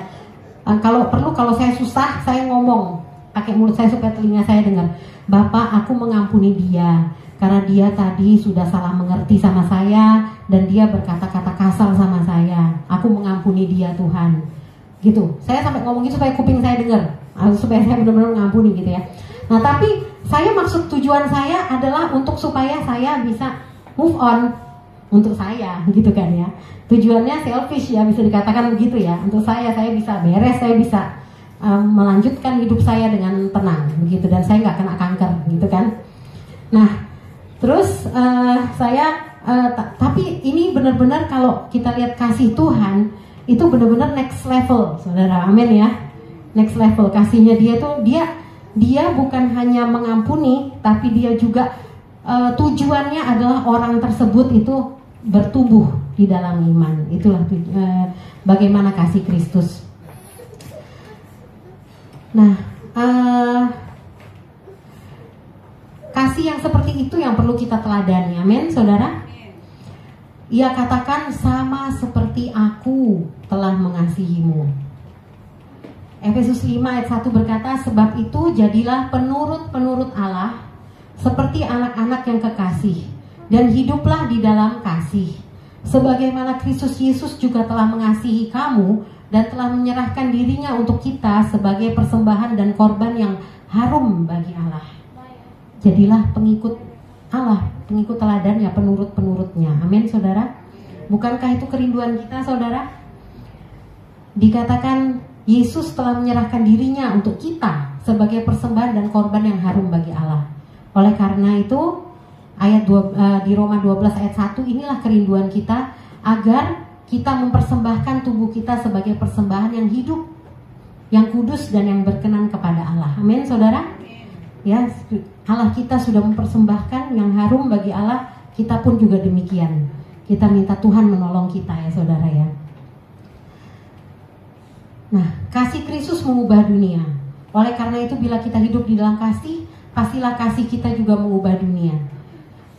Kalau perlu, kalau saya susah, saya ngomong pakai mulut saya supaya telinga saya dengar. Bapak, aku mengampuni dia karena dia tadi sudah salah mengerti sama saya dan dia berkata-kata kasar sama saya. Aku mengampuni dia, Tuhan. Gitu. Saya sampai ngomong gitu supaya kuping saya dengar, supaya saya benar-benar mengampuni gitu ya. Nah, tapi tujuan saya adalah untuk supaya saya bisa move on untuk saya, gitu kan ya. Tujuannya selfish ya, bisa dikatakan begitu ya. Untuk saya bisa beres, saya bisa melanjutkan hidup saya dengan tenang begitu, dan saya nggak kena kanker gitu kan. Nah, terus tapi ini benar-benar kalau kita lihat kasih Tuhan itu benar-benar next level, saudara, amin ya. Next level kasihnya dia tuh, dia bukan hanya mengampuni, tapi dia juga tujuannya adalah orang tersebut itu bertumbuh di dalam iman. Itulah bagaimana kasih Kristus. Nah, kasih yang seperti itu yang perlu kita teladani, amin, saudara. Ia katakan, sama seperti aku telah mengasihimu. Efesus 5 ayat 1 berkata, sebab itu jadilah penurut-penurut Allah seperti anak-anak yang kekasih, dan hiduplah di dalam kasih, sebagaimana Kristus Yesus juga telah mengasihi kamu dan telah menyerahkan dirinya untuk kita sebagai persembahan dan korban yang harum bagi Allah. Jadilah pengikut Allah, pengikut teladannya, penurut-penurutnya. Amin, saudara. Bukankah itu kerinduan kita, saudara? Dikatakan Yesus telah menyerahkan dirinya untuk kita sebagai persembahan dan korban yang harum bagi Allah. Oleh karena itu, di Roma 12 ayat 1, inilah kerinduan kita, agar kita mempersembahkan tubuh kita sebagai persembahan yang hidup, yang kudus dan yang berkenan kepada Allah. Amin, saudara. Ya, Allah kita sudah mempersembahkan yang harum bagi Allah, kita pun juga demikian. Kita minta Tuhan menolong kita ya, saudara ya. Nah, kasih Kristus mengubah dunia. Oleh karena itu, bila kita hidup di dalam kasih, pastilah kasih kita juga mengubah dunia.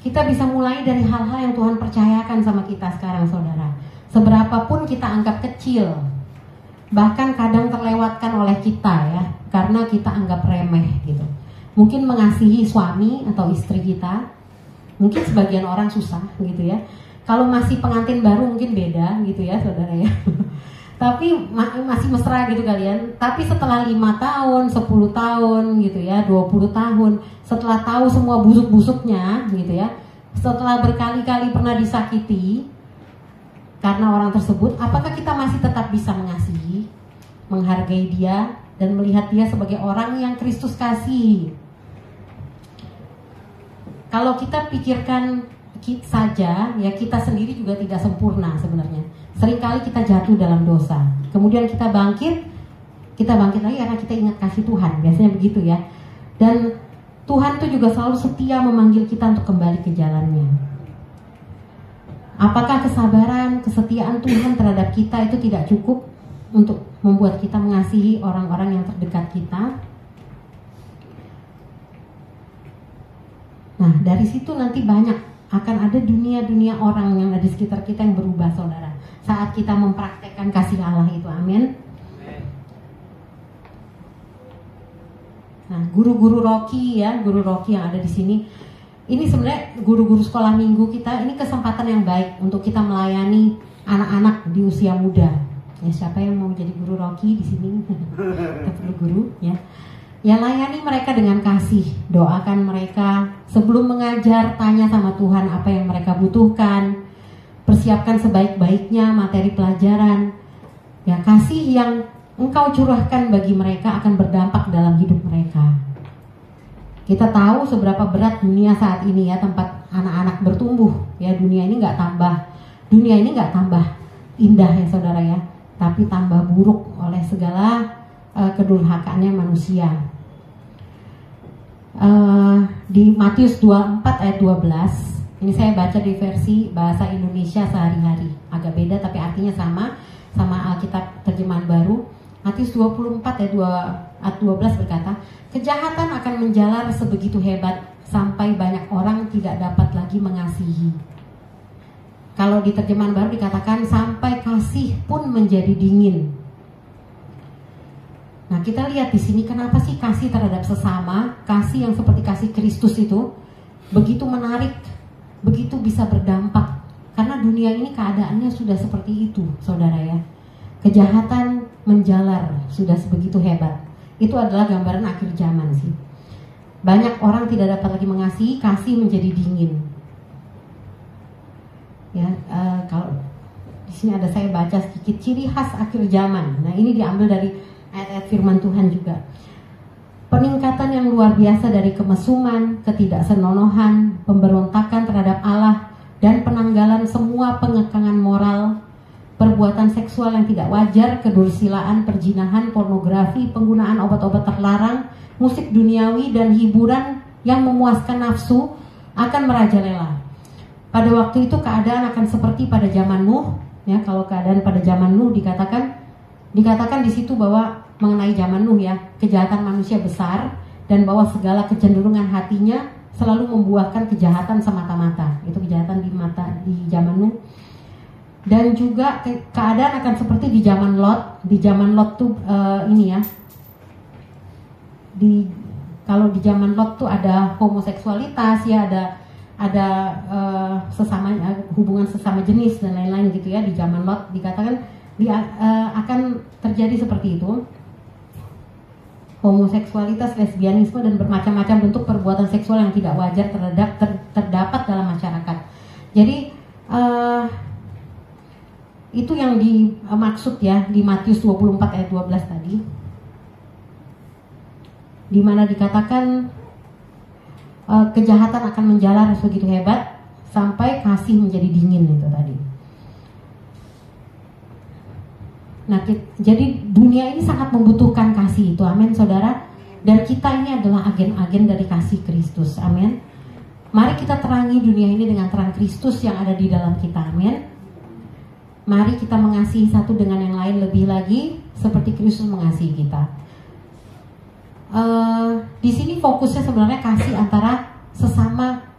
Kita bisa mulai dari hal-hal yang Tuhan percayakan sama kita sekarang, saudara. Seberapapun kita anggap kecil, bahkan kadang terlewatkan oleh kita ya, karena kita anggap remeh gitu. Mungkin mengasihi suami atau istri kita, mungkin sebagian orang susah gitu ya. Kalau masih pengantin baru mungkin beda gitu ya, saudara ya. Tapi masih mesra gitu kalian. Tapi setelah 5 tahun, 10 tahun gitu ya, 20 tahun, setelah tahu semua busuk-busuknya gitu ya, setelah berkali-kali pernah disakiti karena orang tersebut, apakah kita masih tetap bisa mengasihi, menghargai dia, dan melihat dia sebagai orang yang Kristus kasih? Kalau kita pikirkan saja, ya kita sendiri juga tidak sempurna sebenarnya. Seringkali kita jatuh dalam dosa, kemudian kita bangkit lagi karena kita ingat kasih Tuhan, biasanya begitu ya. Dan Tuhan tuh juga selalu setia memanggil kita untuk kembali ke jalannya. Apakah kesabaran, kesetiaan Tuhan terhadap kita itu tidak cukup untuk membuat kita mengasihi orang-orang yang terdekat kita? Nah, dari situ nanti akan ada dunia-dunia orang yang ada di sekitar kita yang berubah, saudara, saat kita mempraktekkan kasih Allah itu, amin. Nah, guru-guru Rocky yang ada di sini, ini sebenarnya guru-guru sekolah minggu kita, ini kesempatan yang baik untuk kita melayani anak-anak di usia muda. Ya, siapa yang mau jadi guru Rocky di sini? Kita perlu guru, ya. Ya, layani mereka dengan kasih, doakan mereka. Sebelum mengajar, tanya sama Tuhan apa yang mereka butuhkan. Persiapkan sebaik-baiknya materi pelajaran. Ya, kasih yang engkau curahkan bagi mereka akan berdampak dalam hidup mereka. Kita tahu seberapa berat dunia saat ini ya, tempat anak-anak bertumbuh. Ya, dunia ini nggak tambah indah ya, saudara ya, tapi tambah buruk oleh segala kedurhakaannya manusia. Di Matius 24 ayat 12 Ini saya baca di versi bahasa Indonesia sehari-hari. Agak beda tapi artinya sama Alkitab terjemahan baru. Matius 24 ayat 12 berkata, kejahatan akan menjalar sebegitu hebat sampai banyak orang tidak dapat lagi mengasihi. Kalau di terjemahan baru dikatakan sampai kasih pun menjadi dingin. Nah, kita lihat di sini kenapa sih kasih terhadap sesama, kasih yang seperti kasih Kristus itu begitu menarik, begitu bisa berdampak. Karena dunia ini keadaannya sudah seperti itu, saudara ya. Kejahatan menjalar sudah sebegitu hebat. Itu adalah gambaran akhir zaman sih. Banyak orang tidak dapat lagi mengasihi, kasih menjadi dingin. Ya, kalau di sini ada saya baca sedikit ciri khas akhir zaman. Nah, ini diambil dari ayat-ayat firman Tuhan juga. Peningkatan yang luar biasa dari kemesuman, ketidaksenonohan, pemberontakan terhadap Allah, dan penanggalan semua pengekangan moral, perbuatan seksual yang tidak wajar, kedursilaan, perzinahan, pornografi, penggunaan obat-obat terlarang, musik duniawi, dan hiburan yang memuaskan nafsu akan merajalela. Pada waktu itu keadaan akan seperti pada zaman Nuh. Ya, kalau keadaan pada zaman Nuh dikatakan di situ bahwa mengenai zaman Nuh ya, kejahatan manusia besar dan bahwa segala kecenderungan hatinya selalu membuahkan kejahatan semata-mata. Itu kejahatan di zaman Nuh. Dan juga keadaan akan seperti di zaman Lot. Di zaman Lot tuh ini ya. Kalau di zaman Lot tuh ada homoseksualitas ya, ada hubungan sesama jenis dan lain-lain gitu ya. Di zaman Lot dikatakan akan terjadi seperti itu. Homoseksualitas, lesbianisme, dan bermacam-macam bentuk perbuatan seksual yang tidak wajar terdapat dalam masyarakat. Jadi itu yang dimaksud ya di Matius 24 ayat 12 tadi, di mana dikatakan kejahatan akan menjalar begitu hebat sampai kasih menjadi dingin itu tadi. Nah, jadi dunia ini sangat membutuhkan kasih itu, amin saudara. Dan kita ini adalah agen-agen dari kasih Kristus, amin. Mari kita terangi dunia ini dengan terang Kristus yang ada di dalam kita, amin. Mari kita mengasihi satu dengan yang lain lebih lagi seperti Kristus mengasihi kita. Di sini fokusnya sebenarnya kasih antara sesama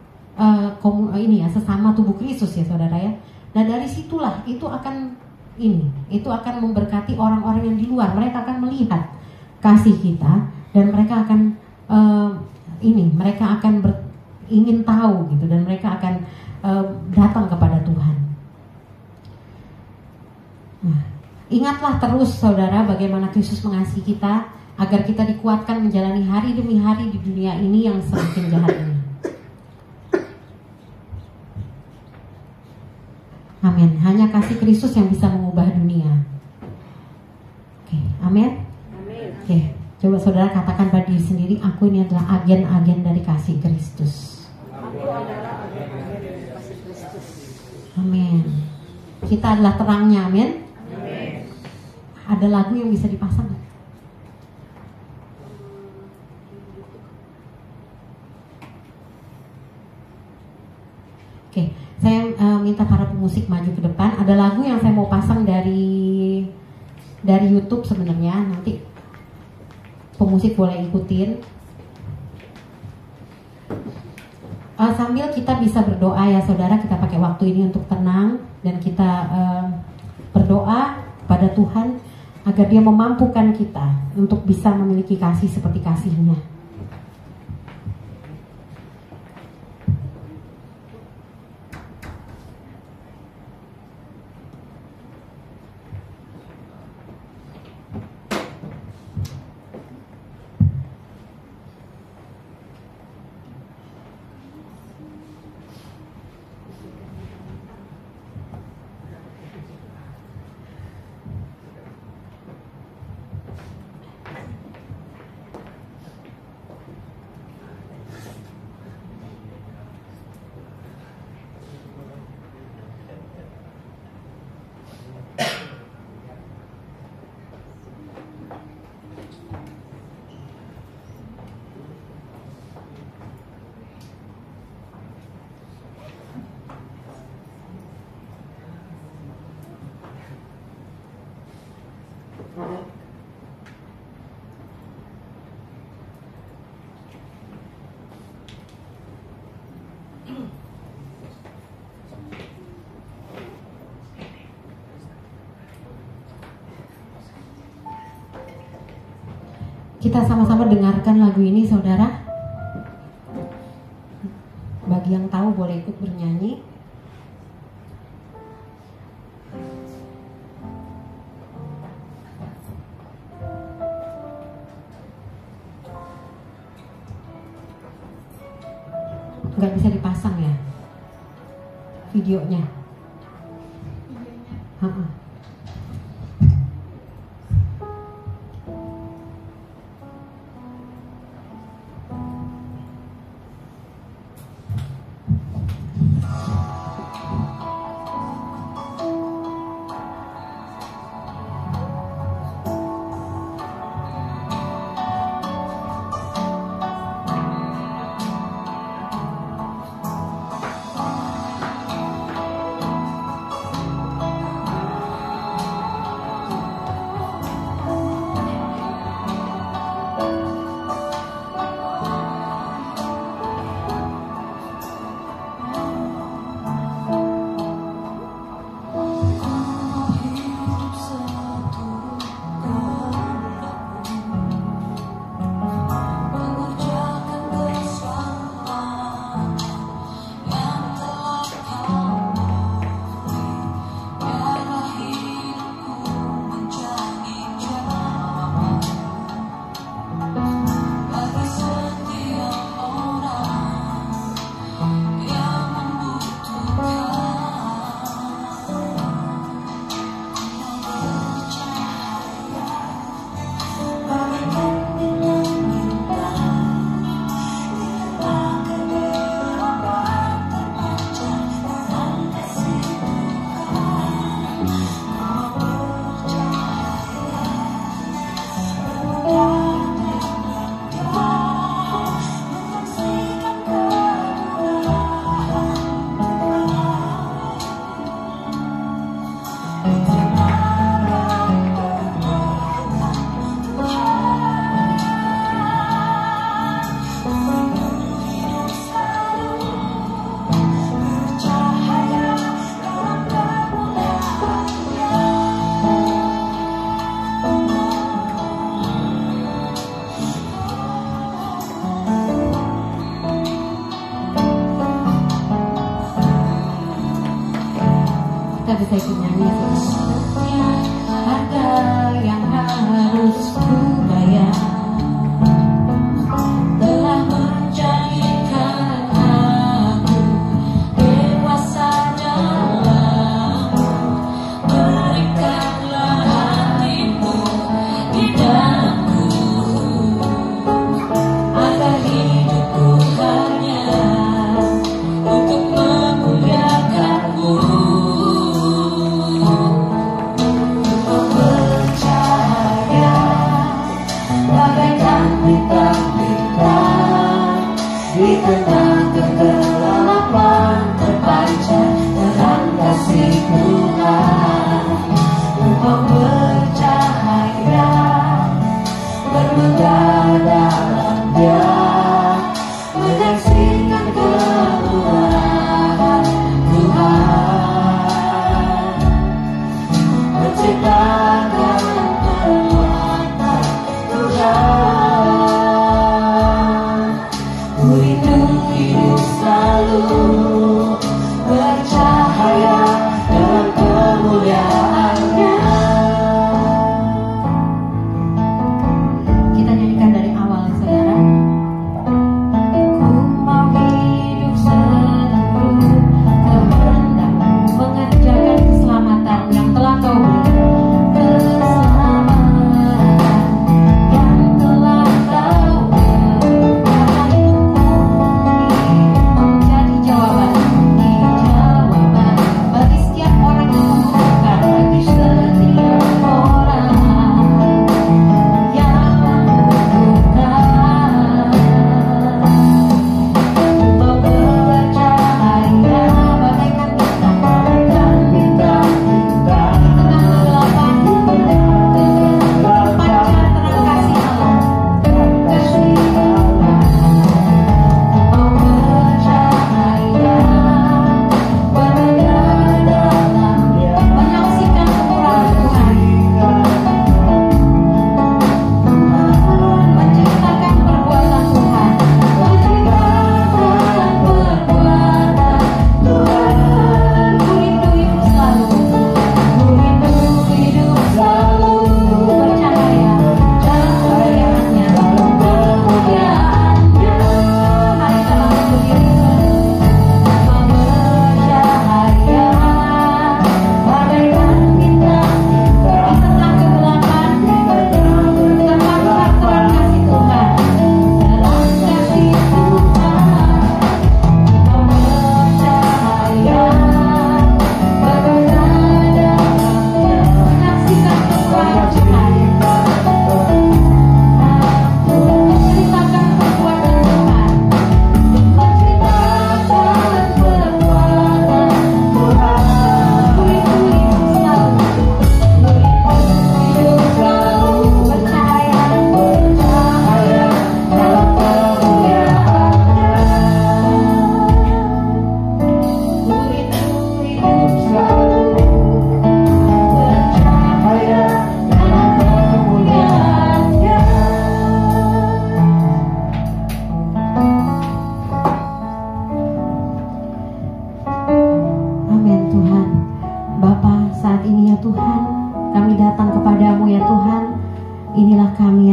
sesama tubuh Kristus ya saudara ya. Nah, dari situlah itu akan memberkati orang-orang yang di luar. Mereka akan melihat kasih kita dan mereka akan ingin tahu gitu, dan mereka akan datang kepada Tuhan. Nah, ingatlah terus saudara bagaimana Kristus mengasihi kita agar kita dikuatkan menjalani hari demi hari di dunia ini yang semakin jahat ini. Amin. Hanya kasih Kristus yang bisa mengubah dunia. Oke, amin. Oke, coba saudara katakan pada diri sendiri, aku ini adalah agen-agen dari kasih Kristus. Aku adalah agen-agen dari kasih Kristus. Amin. Kita adalah terangnya, amin. Amin. Ada lagu yang bisa dipasang? Oke, saya minta para pemusik maju ke depan. Ada lagu yang saya mau pasang dari YouTube sebenarnya. Nanti pemusik boleh ikutin. Sambil kita bisa berdoa ya saudara, kita pakai waktu ini untuk tenang dan kita berdoa pada Tuhan agar Dia memampukan kita untuk bisa memiliki kasih seperti kasih-Nya. Kita sama-sama dengarkan lagu ini, saudara. Bagi yang tahu boleh ikut bernyanyi. Nggak bisa dipasang ya videonya. Ha-ha.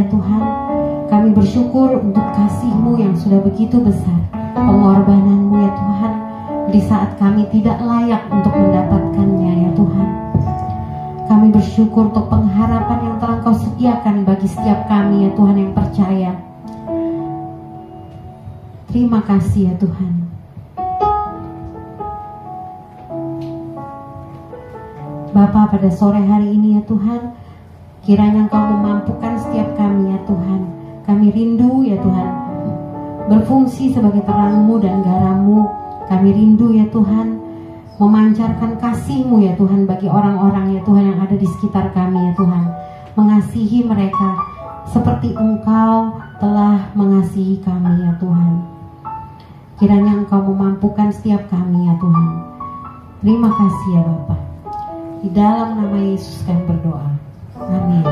ya Tuhan. Kami bersyukur untuk kasih-Mu yang sudah begitu besar, pengorbanan-Mu ya Tuhan, di saat kami tidak layak untuk mendapatkannya ya Tuhan. Kami bersyukur untuk pengharapan yang telah Kau sediakan bagi setiap kami ya Tuhan yang percaya. Terima kasih ya Tuhan. Bapa, pada sore hari ini ya Tuhan, kiranya Engkau memampukan setiap kami ya Tuhan. Kami rindu ya Tuhan berfungsi sebagai terang-Mu dan garam-Mu. Kami rindu ya Tuhan memancarkan kasih-Mu ya Tuhan bagi orang-orang ya Tuhan yang ada di sekitar kami ya Tuhan. Mengasihi mereka seperti Engkau telah mengasihi kami ya Tuhan. Kiranya Engkau memampukan setiap kami ya Tuhan. Terima kasih ya Bapa. Di dalam nama Yesus kami berdoa. Amin.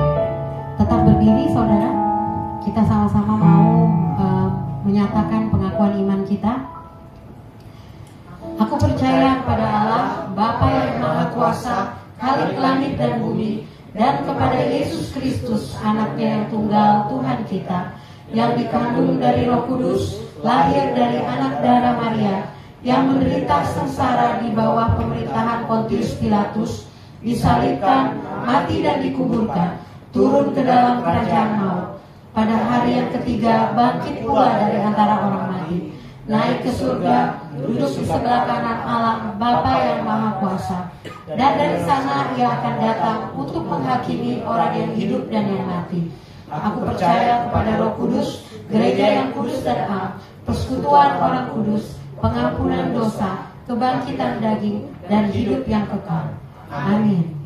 Tetap berdiri saudara. Kita sama-sama mau menyatakan pengakuan iman kita. Aku percaya kepada Allah, Bapa yang Maha Kuasa, Khalik langit dan bumi, dan kepada Yesus Kristus, Anaknya yang tunggal, Tuhan kita, yang dikandung dari Roh Kudus, lahir dari anak darah Maria, yang menderita sengsara di bawah pemerintahan Pontius Pilatus, disalibkan, mati dan dikuburkan, turun ke dalam kerajaan maut. Pada hari yang ketiga bangkit pula dari antara orang mati, naik ke surga, duduk di sebelah kanan Allah Bapa yang Maha Kuasa. Dan dari sana Ia akan datang untuk menghakimi orang yang hidup dan yang mati. Aku percaya kepada Roh Kudus, gereja yang kudus dan am, persekutuan orang kudus, pengampunan dosa, kebangkitan daging, dan hidup yang kekal. Amin.